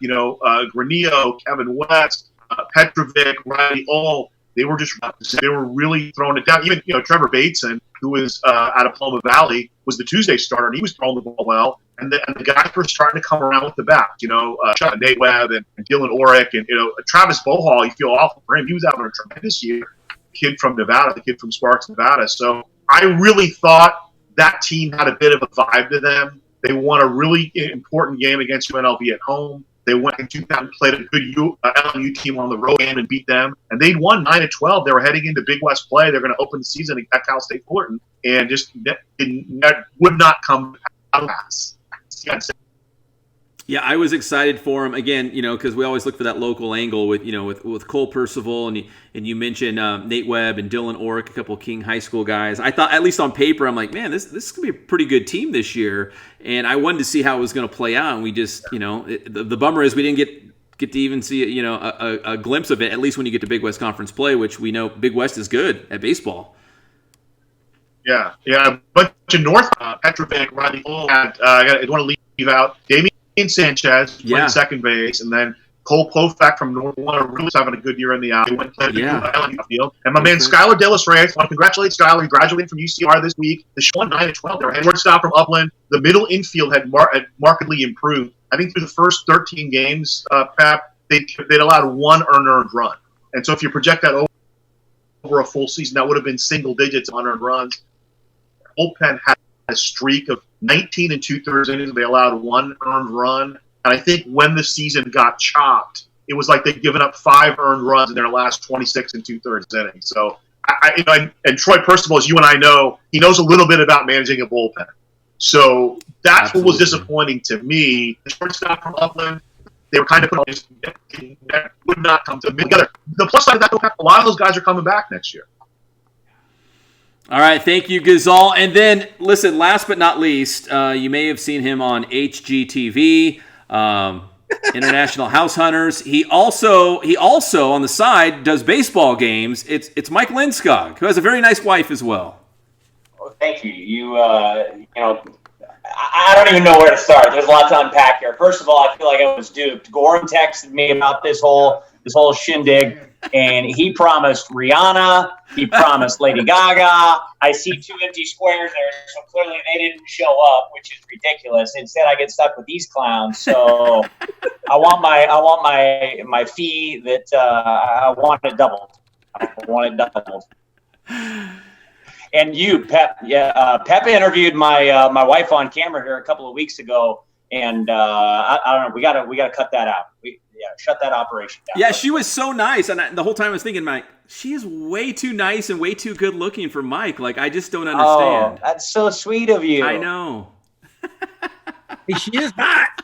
Granillo, Kevin West, Petrovic, Riley, they were really throwing it down. Even, Trevor Bateson, who was out of Paloma Valley, was the Tuesday starter, and he was throwing the ball well. And the guys were starting to come around with the bat. Nate Webb and Dylan Orrick and, Travis Bohall, you feel awful for him. He was out on a tremendous year. Kid from Nevada, the kid from Sparks, Nevada. So I really thought that team had a bit of a vibe to them. They won a really important game against UNLV at home. They went in 2000, played a good LMU team on the road and beat them. And they'd won 9-12. They were heading into Big West play. They're going to open the season at Cal State Fullerton. And just would not come to pass. Yeah, I was excited for him again, because we always look for that local angle with Cole Percival and you mentioned Nate Webb and Dylan Orrick, a couple of King High School guys. I thought, at least on paper, I'm like, man, this is gonna be a pretty good team this year, and I wanted to see how it was going to play out. And we just, the bummer is we didn't get to even see a glimpse of it. At least when you get to Big West Conference play, which we know Big West is good at baseball. Yeah, but to North Petrovic, Riley, I want to leave out Damian Sanchez playing second base, and then Cole Wolfpack from North really was having a good year in the alley. Went to the field. And my man Okay. Skylar Dillis Reyes. I want to congratulate Skylar. He graduated from UCR this week. The show 9-12. They were shortstop from Upland. The middle infield had markedly improved. I think through the first 13 games, Pap, they'd allowed one earned run. And so if you project that over a full season, that would have been single digits on unearned runs. Bullpen had a streak of 19 2/3 innings. They allowed one earned run. And I think when the season got chopped, it was like they'd given up 5 earned runs in their last 26 2/3 innings. So, and Troy Percival, as you and I know, he knows a little bit about managing a bullpen. So that's what was disappointing to me. The shortstop from Upland, they were kind of put on this that would not come together. The plus side of that, a lot of those guys are coming back next year. All right, thank you, Ghizal. And then, listen, last but not least, you may have seen him on HGTV. International House Hunters. He also on the side does baseball games. It's Mike Lindskog, who has a very nice wife as well. Well, thank you. I don't even know where to start. There's a lot to unpack here. First of all, I feel like I was duped. Goran texted me about this whole shindig, and he promised Rihanna. He promised Lady Gaga. I see 2 empty squares there, so clearly they didn't show up, which is ridiculous. Instead, I get stuck with these clowns. So I want my fee that I want it doubled. And you, Pep, Pep interviewed my wife on camera here a couple of weeks ago, and I don't know. We gotta cut that out. Shut that operation down. Yeah, she was so nice, and the whole time I was thinking, Mike, she is way too nice and way too good looking for Mike. Like, I just don't understand. Oh, that's so sweet of you. I know. Hey, she is hot.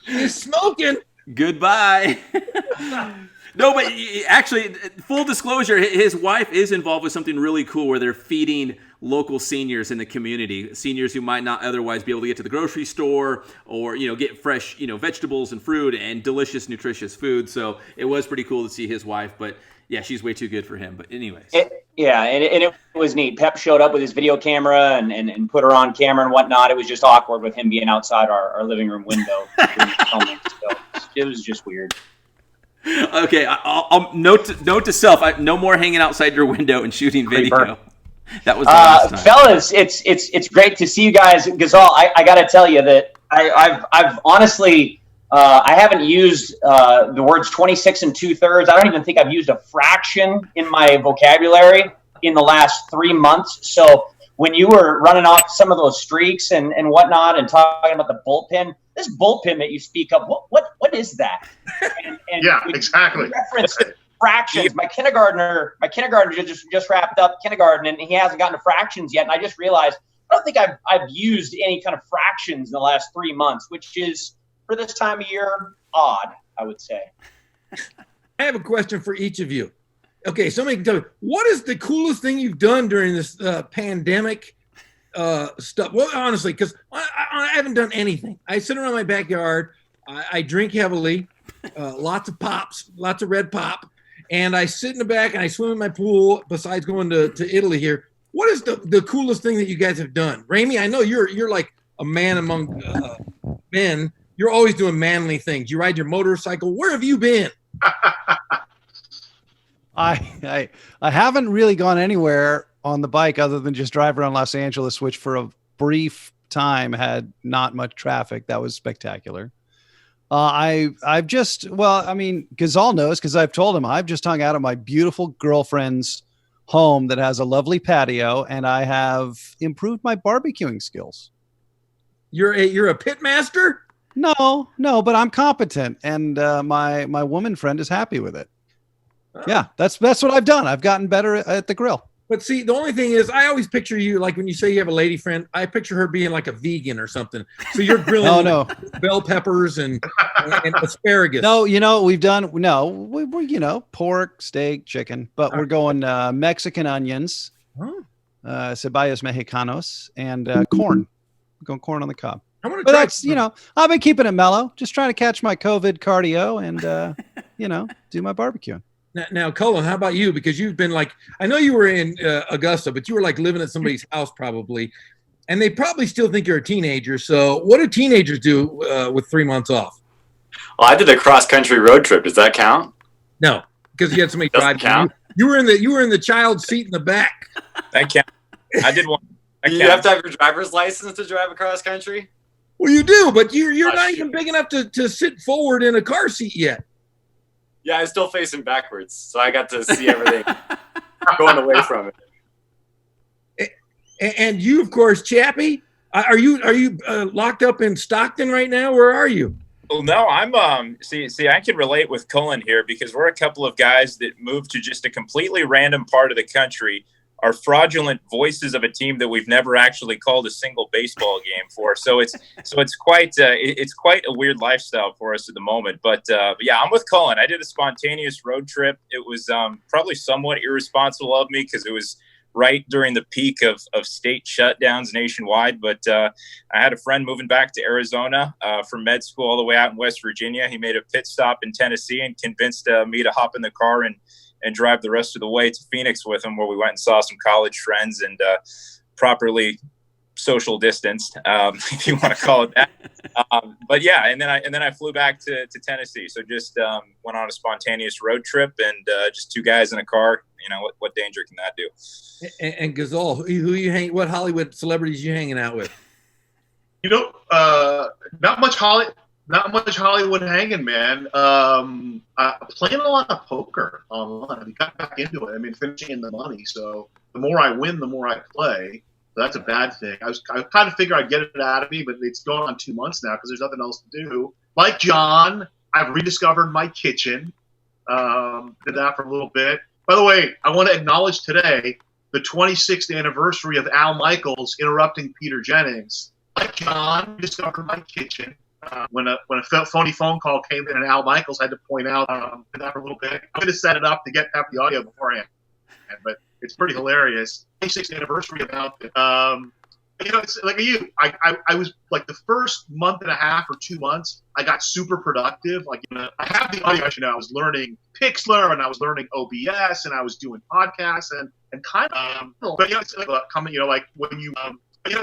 She is smoking. Goodbye. No, but actually, full disclosure, his wife is involved with something really cool where they're feeding local seniors in the community, seniors who might not otherwise be able to get to the grocery store or, get fresh, vegetables and fruit and delicious, nutritious food. So it was pretty cool to see his wife, but yeah, she's way too good for him. But anyways. It was neat. Pep showed up with his video camera and put her on camera and whatnot. It was just awkward with him being outside our living room window. So it was just weird. Okay, I'll note to self: no more hanging outside your window and shooting video. That was the last time. Fellas, it's great to see you guys. Ghizal, I got to tell you that I've honestly I haven't used the words 26 2/3. I don't even think I've used a fraction in my vocabulary in the last 3 months. So when you were running off some of those streaks and whatnot and talking about the bullpen. This bullpen that you speak of, what is that? And yeah, exactly. Reference fractions. My kindergartner just wrapped up kindergarten, and he hasn't gotten to fractions yet. And I just realized I don't think I've used any kind of fractions in the last 3 months, which is for this time of year odd, I would say. I have a question for each of you. Okay, somebody can tell me, what is the coolest thing you've done during this pandemic? Stuff. Well, honestly, because I haven't done anything. I sit around my backyard. I drink heavily, lots of pops, lots of red pop, and I sit in the back and I swim in my pool. Besides going to Italy here, what is the coolest thing that you guys have done? Ramey, I know you're like a man among men. You're always doing manly things. You ride your motorcycle. Where have you been? I haven't really gone anywhere on the bike other than just drive around Los Angeles, which for a brief time had not much traffic. That was spectacular. Ghizal knows because I've told him I've just hung out at my beautiful girlfriend's home that has a lovely patio, and I have improved my barbecuing skills. You're a pit master? No, but I'm competent, and my woman friend is happy with it. Oh. Yeah, that's what I've done. I've gotten better at the grill. But see, the only thing is, I always picture you, like when you say you have a lady friend, I picture her being like a vegan or something. So you're grilling bell peppers and asparagus. No, we've done, we pork, steak, chicken, but we're going Mexican onions, cebollas mexicanos, and corn. We're going corn on the cob. But that's, I've been keeping it mellow, just trying to catch my COVID cardio and, do my barbecue. Now, Cullen, how about you? Because you've been I know you were in Augusta, but you were living at somebody's house probably, and they probably still think you're a teenager. So what do teenagers do with 3 months off? Well, I did a cross-country road trip. Does that count? No, because you had somebody Doesn't drive count? you. You were in the child seat in the back. That counts. I did one. You have to have your driver's license to drive across country? Well, you do, but you're not shoot. even big enough to sit forward in a car seat yet. Yeah, I was still facing backwards, so I got to see everything going away from it. And you, of course, Chappie, are you locked up in Stockton right now? Where are you? Well, no, I'm see, I can relate with Cullen here because we're a couple of guys that moved to just a completely random part of the country, are fraudulent voices of a team that we've never actually called a single baseball game for. So it's quite a weird lifestyle for us at the moment. But yeah, I'm with Cullen. I did a spontaneous road trip. It was probably somewhat irresponsible of me because it was right during the peak of state shutdowns nationwide. But I had a friend moving back to Arizona from med school all the way out in West Virginia. He made a pit stop in Tennessee and convinced me to hop in the car and drive the rest of the way to Phoenix with him, where we went and saw some college friends and properly social distanced, if you want to call it that. But yeah, and then I flew back to Tennessee. So just went on a spontaneous road trip and just two guys in a car. You know, what danger can that do? And Ghizal, who you hang? What Hollywood celebrities you hanging out with? You know, not much Hollywood hanging, man. Playing a lot of poker online. We got back into it. I mean, finishing in the money. So the more I win, the more I play. So that's a bad thing. I kind of figured I'd get it out of me, but it's going on 2 months now because there's nothing else to do. Like John, I've rediscovered my kitchen. Did that for a little bit. By the way, I want to acknowledge today the 26th anniversary of Al Michaels interrupting Peter Jennings. Like John, rediscovered my kitchen. When a phony phone call came in and Al Michaels had to point out that for a little bit. I'm going to set it up to get the audio beforehand, but it's pretty hilarious. 26th anniversary about it. You know, it's like you. I was like the first month and a half or 2 months, I got super productive. Like, you know, I have the audio. You know, I was learning Pixlr and I was learning OBS and I was doing podcasts and kind of. But you know, it's like coming. You know, like when you. You know,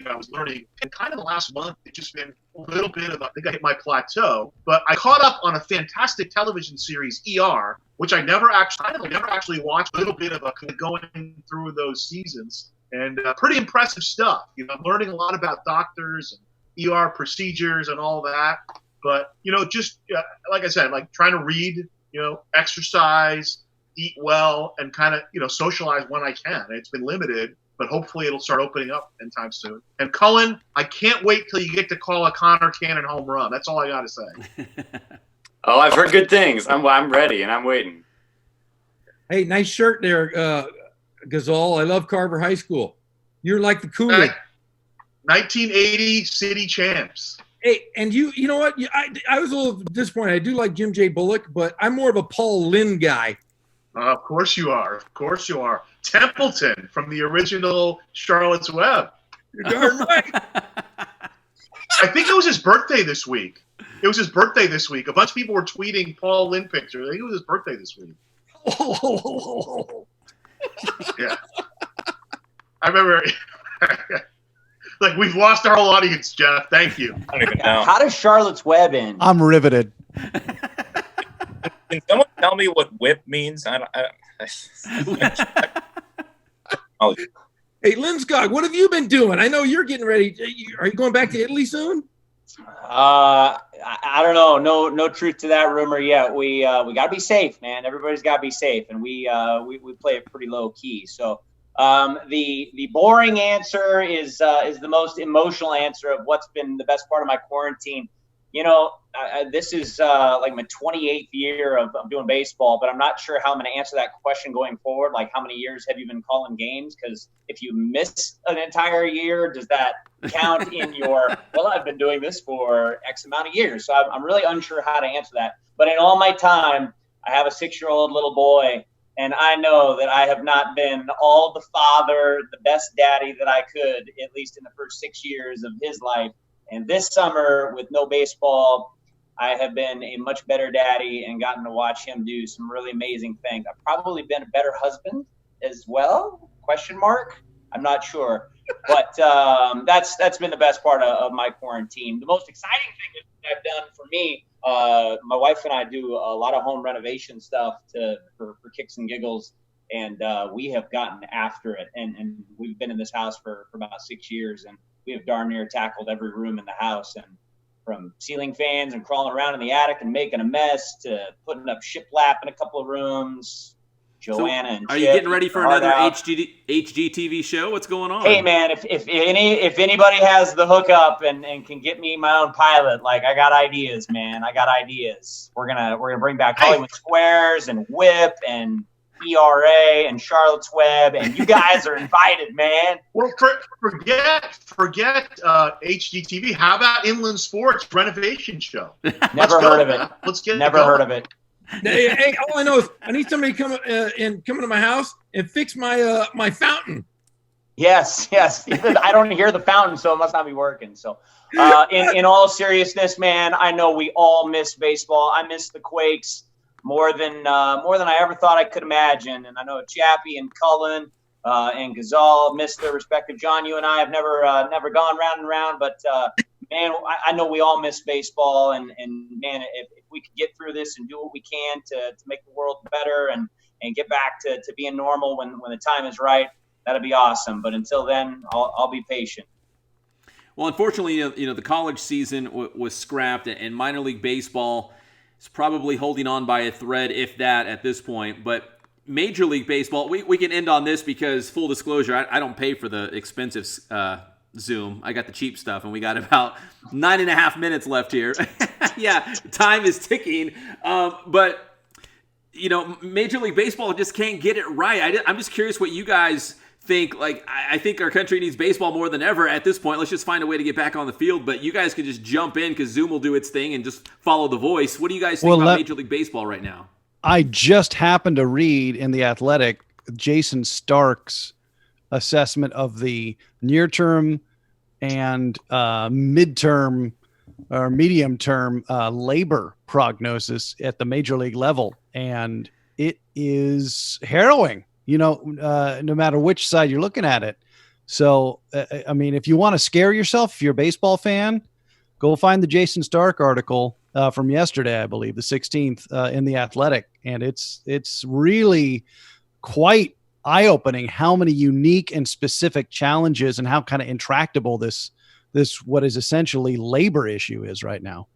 I was learning, and kind of the last month, it's just been a little bit of, I think I hit my plateau, but I caught up on a fantastic television series, ER, which I never actually watched, a little bit of going through those seasons, and pretty impressive stuff. You know, I'm learning a lot about doctors and ER procedures and all that, but, you know, just like I said, like trying to read, you know, exercise, eat well, and kind of, you know, socialize when I can. It's been limited, but hopefully it'll start opening up in time soon. And Cullen, I can't wait till you get to call a Connor Cannon home run. That's all I got to say. Oh, I've heard good things. I'm ready and I'm waiting. Hey, nice shirt there, Ghizal. I love Carver High School. You're like the Kool-Aid. 1980 city champs. Hey, and you know what? I was a little disappointed. I do like Jim J. Bullock, but I'm more of a Paul Lynde guy. Of course you are. Of course you are. Templeton from the original Charlotte's Web. You're darn right. I think it was his birthday this week. A bunch of people were tweeting Paul Lynde pictures. I think it was his birthday this week. Yeah. I remember. Like, we've lost our whole audience, Jeff. Thank you. I don't even know. How does Charlotte's Web end? I'm riveted. Can someone tell me what whip means? Hey, Lindskog, what have you been doing? I know you're getting ready. Are you going back to Italy soon? I don't know. No truth to that rumor yet. We got to be safe, man. Everybody's got to be safe, and we play it pretty low key. So the boring answer is the most emotional answer of what's been the best part of my quarantine. You know, this is like my 28th year of doing baseball, but I'm not sure how I'm going to answer that question going forward. Like, how many years have you been calling games? Because if you miss an entire year, does that count in your, well, I've been doing this for X amount of years. So I'm really unsure how to answer that. But in all my time, I have a 6-year-old little boy, and I know that I have not been all the father, the best daddy that I could, at least in the first 6 years of his life. And this summer, with no baseball, I have been a much better daddy and gotten to watch him do some really amazing things. I've probably been a better husband as well, ? I'm not sure. But that's been the best part of my quarantine. The most exciting thing that I've done for me my wife and I do a lot of home renovation stuff for kicks and giggles, and we have gotten after it. And we've been in this house for about 6 years, and we have darn near tackled every room in the house, and from ceiling fans and crawling around in the attic and making a mess to putting up shiplap in a couple of rooms. Joanna and are you getting ready for another HGTV show? What's going on? Hey man, if anybody has the hookup and can get me my own pilot, like I got ideas, man. I got ideas. We're gonna bring back Hollywood Squares and Whip and ERA and Charlotte's Web, and you guys are invited, man. Well, forget HGTV. How about Inland Sports Renovation Show? Never heard of it. Let's get Never heard of it. Hey, all I know is I need somebody to come to my house and fix my my fountain. Yes. I don't hear the fountain, so it must not be working. So, in all seriousness, man, I know we all miss baseball. I miss the Quakes more than I ever thought I could imagine. And I know Chappie and Cullen and Ghizal miss their respective. John, you and I have never gone round and round, but man, I know we all miss baseball. And man, if we could get through this and do what we can to make the world better and get back to being normal when the time is right, that'd be awesome. But until then, I'll be patient. Well, unfortunately, the college season was scrapped, and minor league baseball is probably holding on by a thread, if that, at this point. But Major League Baseball, we can end on this because, full disclosure, I don't pay for the expensive Zoom. I got the cheap stuff, and we got about 9.5 minutes left here. Yeah, time is ticking. But, Major League Baseball just can't get it right. I'm just curious what you guys think. Like, I think our country needs baseball more than ever at this point. Let's just find a way to get back on the field. But you guys can just jump in because Zoom will do its thing and just follow the voice. What do you guys think about Major League Baseball right now? I just happened to read in The Athletic Jason Stark's assessment of the near-term and midterm or medium-term labor prognosis at the major league level, and it is harrowing. No matter which side you're looking at it. So, I mean, if you want to scare yourself, if you're a baseball fan, go find the Jason Stark article from yesterday, I believe, the 16th in The Athletic. And it's really quite eye-opening how many unique and specific challenges and how kind of intractable this what is essentially labor issue is right now.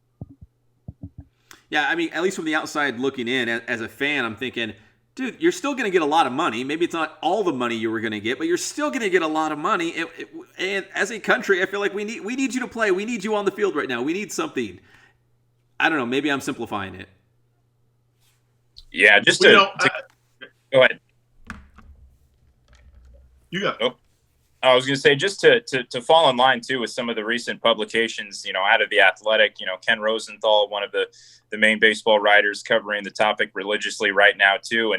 Yeah, I mean, at least from the outside looking in, as a fan, I'm thinking, dude, you're still going to get a lot of money. Maybe it's not all the money you were going to get, but you're still going to get a lot of money. And as a country, I feel like we need you to play. We need you on the field right now. We need something. I don't know. Maybe I'm simplifying it. Yeah, just go ahead. You go. Oh. I was going to say, just to fall in line too with some of the recent publications, out of The Athletic, Ken Rosenthal, one of the main baseball writers covering the topic religiously right now too.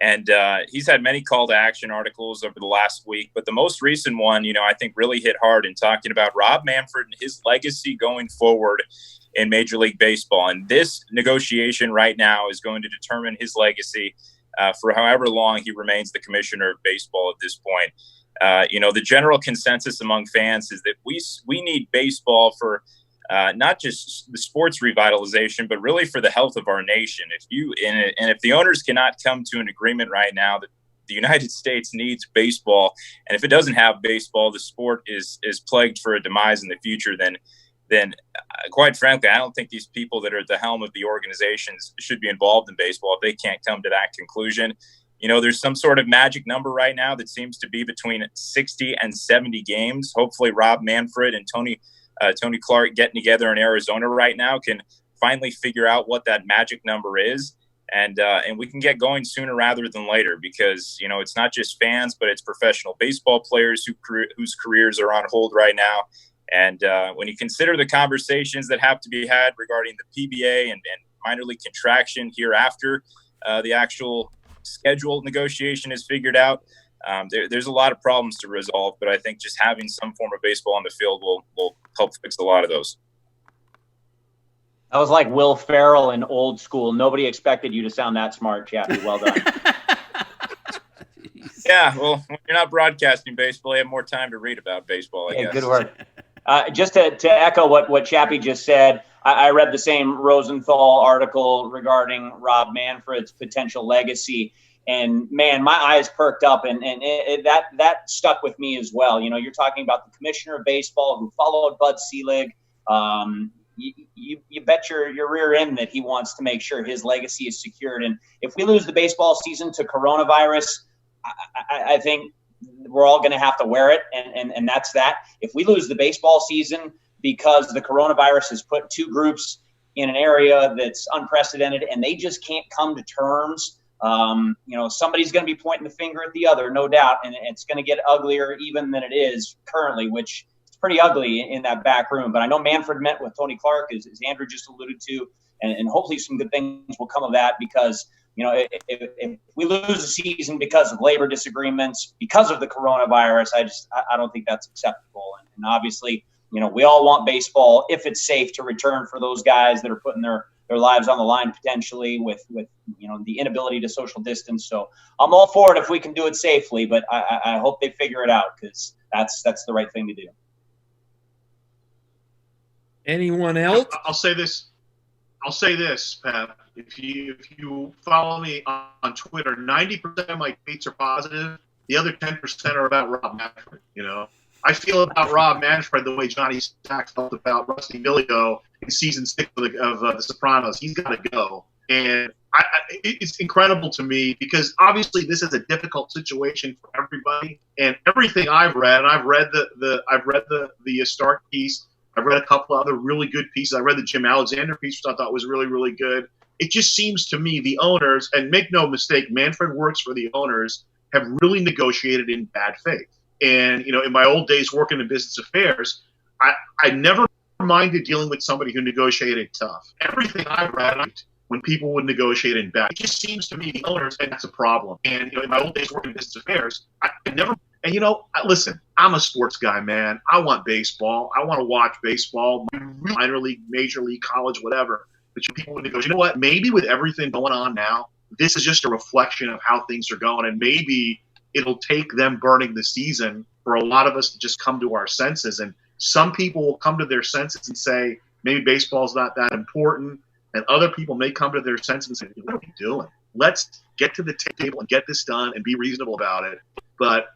And he's had many call to action articles over the last week, but the most recent one, I think really hit hard in talking about Rob Manfred and his legacy going forward in Major League Baseball. And this negotiation right now is going to determine his legacy for however long he remains the commissioner of baseball at this point. The general consensus among fans is that we need baseball for not just the sports revitalization, but really for the health of our nation. If the owners cannot come to an agreement right now that the United States needs baseball, and if it doesn't have baseball, the sport is plagued for a demise in the future, then quite frankly, I don't think these people that are at the helm of the organizations should be involved in baseball if they can't come to that conclusion. There's some sort of magic number right now that seems to be between 60 and 70 games. Hopefully Rob Manfred and Tony Clark getting together in Arizona right now can finally figure out what that magic number is. And we can get going sooner rather than later because, it's not just fans, but it's professional baseball players whose careers are on hold right now. And when you consider the conversations that have to be had regarding the PBA and minor league contraction hereafter, the actual schedule negotiation is figured out. There's a lot of problems to resolve, but I think just having some form of baseball on the field will help fix a lot of those. That was like Will Ferrell in Old School. Nobody expected you to sound that smart, Chappie. Well done. Yeah, well, when you're not broadcasting baseball, you have more time to read about baseball, I guess. Good work. Just to echo what Chappie just said, I read the same Rosenthal article regarding Rob Manfred's potential legacy. And man, my eyes perked up, and that stuck with me as well. You know, you're talking about the commissioner of baseball who followed Bud Selig. You bet your rear end that he wants to make sure his legacy is secured. And if we lose the baseball season to coronavirus, I think we're all going to have to wear it, and that's that. If we lose the baseball season because the coronavirus has put two groups in an area that's unprecedented, and they just can't come to terms. Somebody's going to be pointing the finger at the other, no doubt, and it's going to get uglier even than it is currently, which is pretty ugly in that back room. But I know Manfred met with Tony Clark, as Andrew just alluded to, and hopefully some good things will come of that, because if we lose the season because of labor disagreements, because of the coronavirus, I don't think that's acceptable. And obviously, we all want baseball, if it's safe, to return for those guys that are putting their lives on the line potentially with the inability to social distance. So I'm all for it if we can do it safely, but I hope they figure it out, because that's the right thing to do. Anyone else? I'll say this, Pat. If you follow me on Twitter, 90% of my tweets are positive. The other 10% are about Rob Manfred. I feel about Rob Manfred the way Johnny Sacks felt about Rusty Millio in season 6 of The Sopranos. He's got to go, and it's incredible to me, because obviously this is a difficult situation for everybody. And everything I've read, and I've read the Stark piece. I've read a couple of other really good pieces. I read the Jim Alexander piece, which I thought was really, really good. It just seems to me the owners, and make no mistake, Manfred works for the owners, have really negotiated in bad faith. And, in my old days working in business affairs, I never minded dealing with somebody who negotiated tough. Everything I've read, when people would negotiate in bad, it just seems to me the owners, and that's a problem. And, in my old days working in business affairs, I never – and, listen, I'm a sports guy, man. I want baseball. I want to watch baseball, minor league, major league, college, whatever. But people would negotiate. You know what? Maybe with everything going on now, this is just a reflection of how things are going, and maybe – it'll take them burning the season for a lot of us to just come to our senses. And some people will come to their senses and say, maybe baseball's not that important. And other people may come to their senses and say, what are we doing? Let's get to the table and get this done and be reasonable about it. But,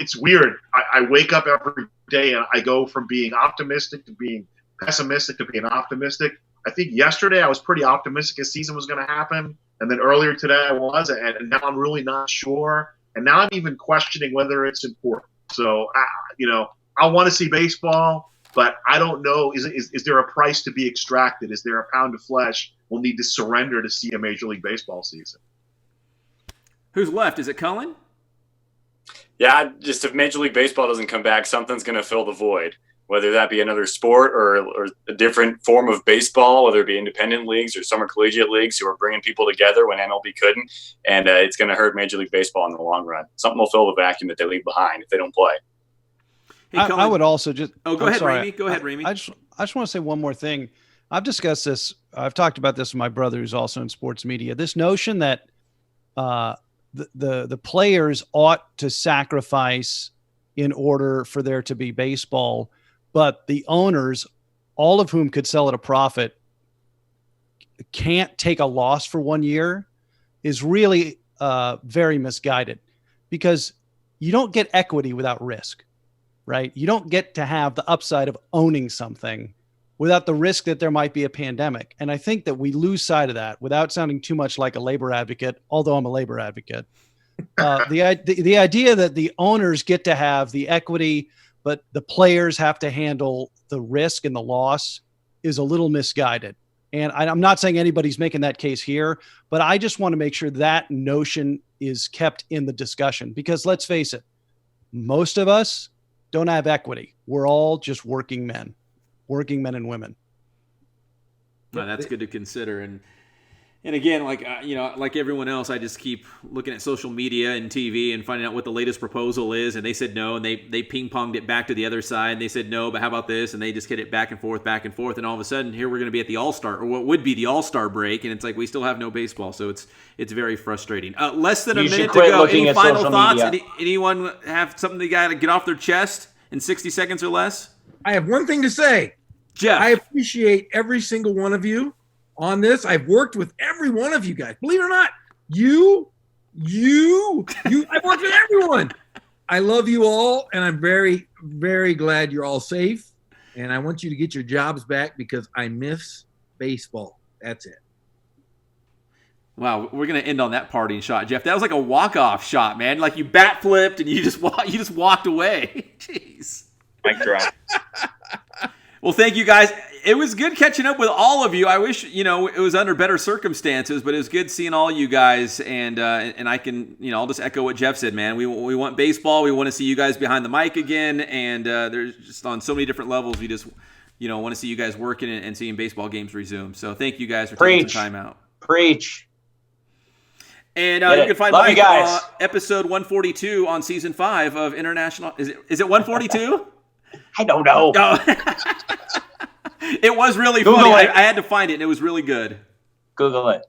it's weird. I wake up every day and I go from being optimistic to being pessimistic to being optimistic. I think yesterday I was pretty optimistic the season was going to happen. And then earlier today I was, and now I'm really not sure. And now I'm even questioning whether it's important. So, I want to see baseball, but I don't know. Is there a price to be extracted? Is there a pound of flesh we'll need to surrender to see a Major League Baseball season? Who's left? Is it Cullen? Yeah, just if Major League Baseball doesn't come back, something's going to fill the void. Whether that be another sport or a different form of baseball, whether it be independent leagues or summer collegiate leagues who are bringing people together when MLB couldn't. And it's going to hurt Major League Baseball in the long run. Something will fill the vacuum that they leave behind if they don't play. Hey, I would also just – go ahead, Ramey. Go ahead, Ramey. I just want to say one more thing. I've discussed this. I've talked about this with my brother who's also in sports media. This notion that the players ought to sacrifice in order for there to be baseball – but the owners, all of whom could sell at a profit, can't take a loss for 1 year is really very misguided, because you don't get equity without risk, right? You don't get to have the upside of owning something without the risk that there might be a pandemic. And I think that we lose sight of that without sounding too much like a labor advocate, although I'm a labor advocate. The idea that the owners get to have the equity, but the players have to handle the risk and the loss is a little misguided. And I'm not saying anybody's making that case here, but I just want to make sure that notion is kept in the discussion, because let's face it, most of us don't have equity. We're all just working men and women. Well, that's good to consider. And again, like everyone else, I just keep looking at social media and TV and finding out what the latest proposal is. And they said no, and they ping-ponged it back to the other side. And they said no, but how about this? And they just hit it back and forth. And all of a sudden, here we're going to be at the All-Star, or what would be the All-Star break. And it's like we still have no baseball. So it's very frustrating. Less than a minute to go. Any final thoughts? Anyone have something they got to get off their chest in 60 seconds or less? I have one thing to say. Jeff. I appreciate every single one of you on this. I've worked with every one of you guys. Believe it or not, I've worked with everyone. I love you all, and I'm very, very glad you're all safe. And I want you to get your jobs back because I miss baseball. That's it. Wow, we're gonna end on that parting shot, Jeff. That was like a walk-off shot, man. Like you bat flipped and you just walked away. Jeez. Mic drop. Well, thank you guys. It was good catching up with all of you. I wish it was under better circumstances, but it was good seeing all you guys. And I can I'll just echo what Jeff said, man. We want baseball. We want to see you guys behind the mic again. And there's just on so many different levels. We just want to see you guys working and seeing baseball games resume. So thank you guys for taking some time out. Preach. And you can find Mike episode 142 on season 5 of International. Is it 142? I don't know. It was really funny. I had to find it, and it was really good. Google it.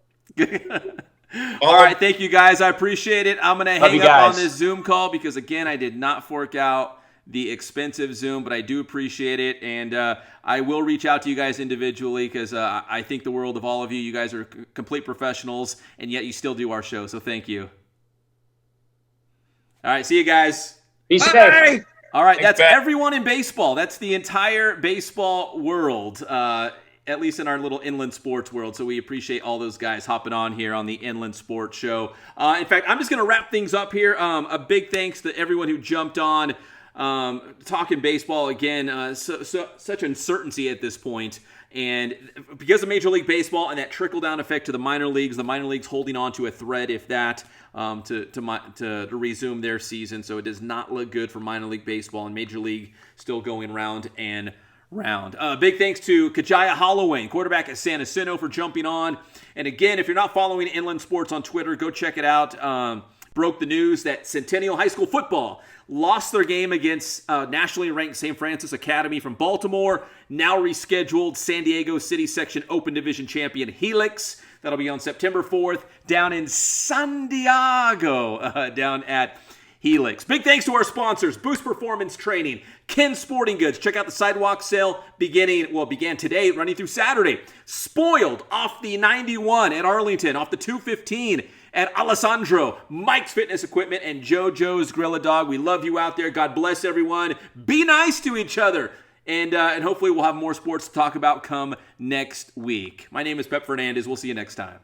All right, thank you guys. I appreciate it. I'm going to hang up on this Zoom call because, again, I did not fork out the expensive Zoom, but I do appreciate it. And I will reach out to you guys individually because I think the world of all of you. You guys are complete professionals, and yet you still do our show. So thank you. All right, see you guys. Be safe. All right, that's everyone in baseball. That's the entire baseball world, at least in our little inland sports world. So we appreciate all those guys hopping on here on the Inland Sports Show. In fact, I'm just going to wrap things up here. A big thanks to everyone who jumped on talking baseball again. Such uncertainty at this point. And because of Major League Baseball and that trickle-down effect to the minor leagues holding on to a thread, if that, to resume their season. So it does not look good for minor league baseball, and Major League still going round and round. Big thanks to Kajiya Hollawayne, quarterback at San Jacinto, for jumping on. And again, if you're not following Inland Sports on Twitter, go check it out. Broke the news that Centennial High School football lost their game against nationally ranked St. Francis Academy from Baltimore, now rescheduled San Diego City Section Open Division champion Helix. That'll be on September 4th down in San Diego, down at Helix. Big thanks to our sponsors, Boost Performance Training, Ken Sporting Goods. Check out the sidewalk sale began today, running through Saturday. Spoiled off the 91 at Arlington, off the 215 at Alessandro, Mike's Fitness Equipment, and JoJo's Grill-A-Dog. We love you out there. God bless everyone. Be nice to each other. And hopefully we'll have more sports to talk about come next week. My name is Pep Fernandez. We'll see you next time.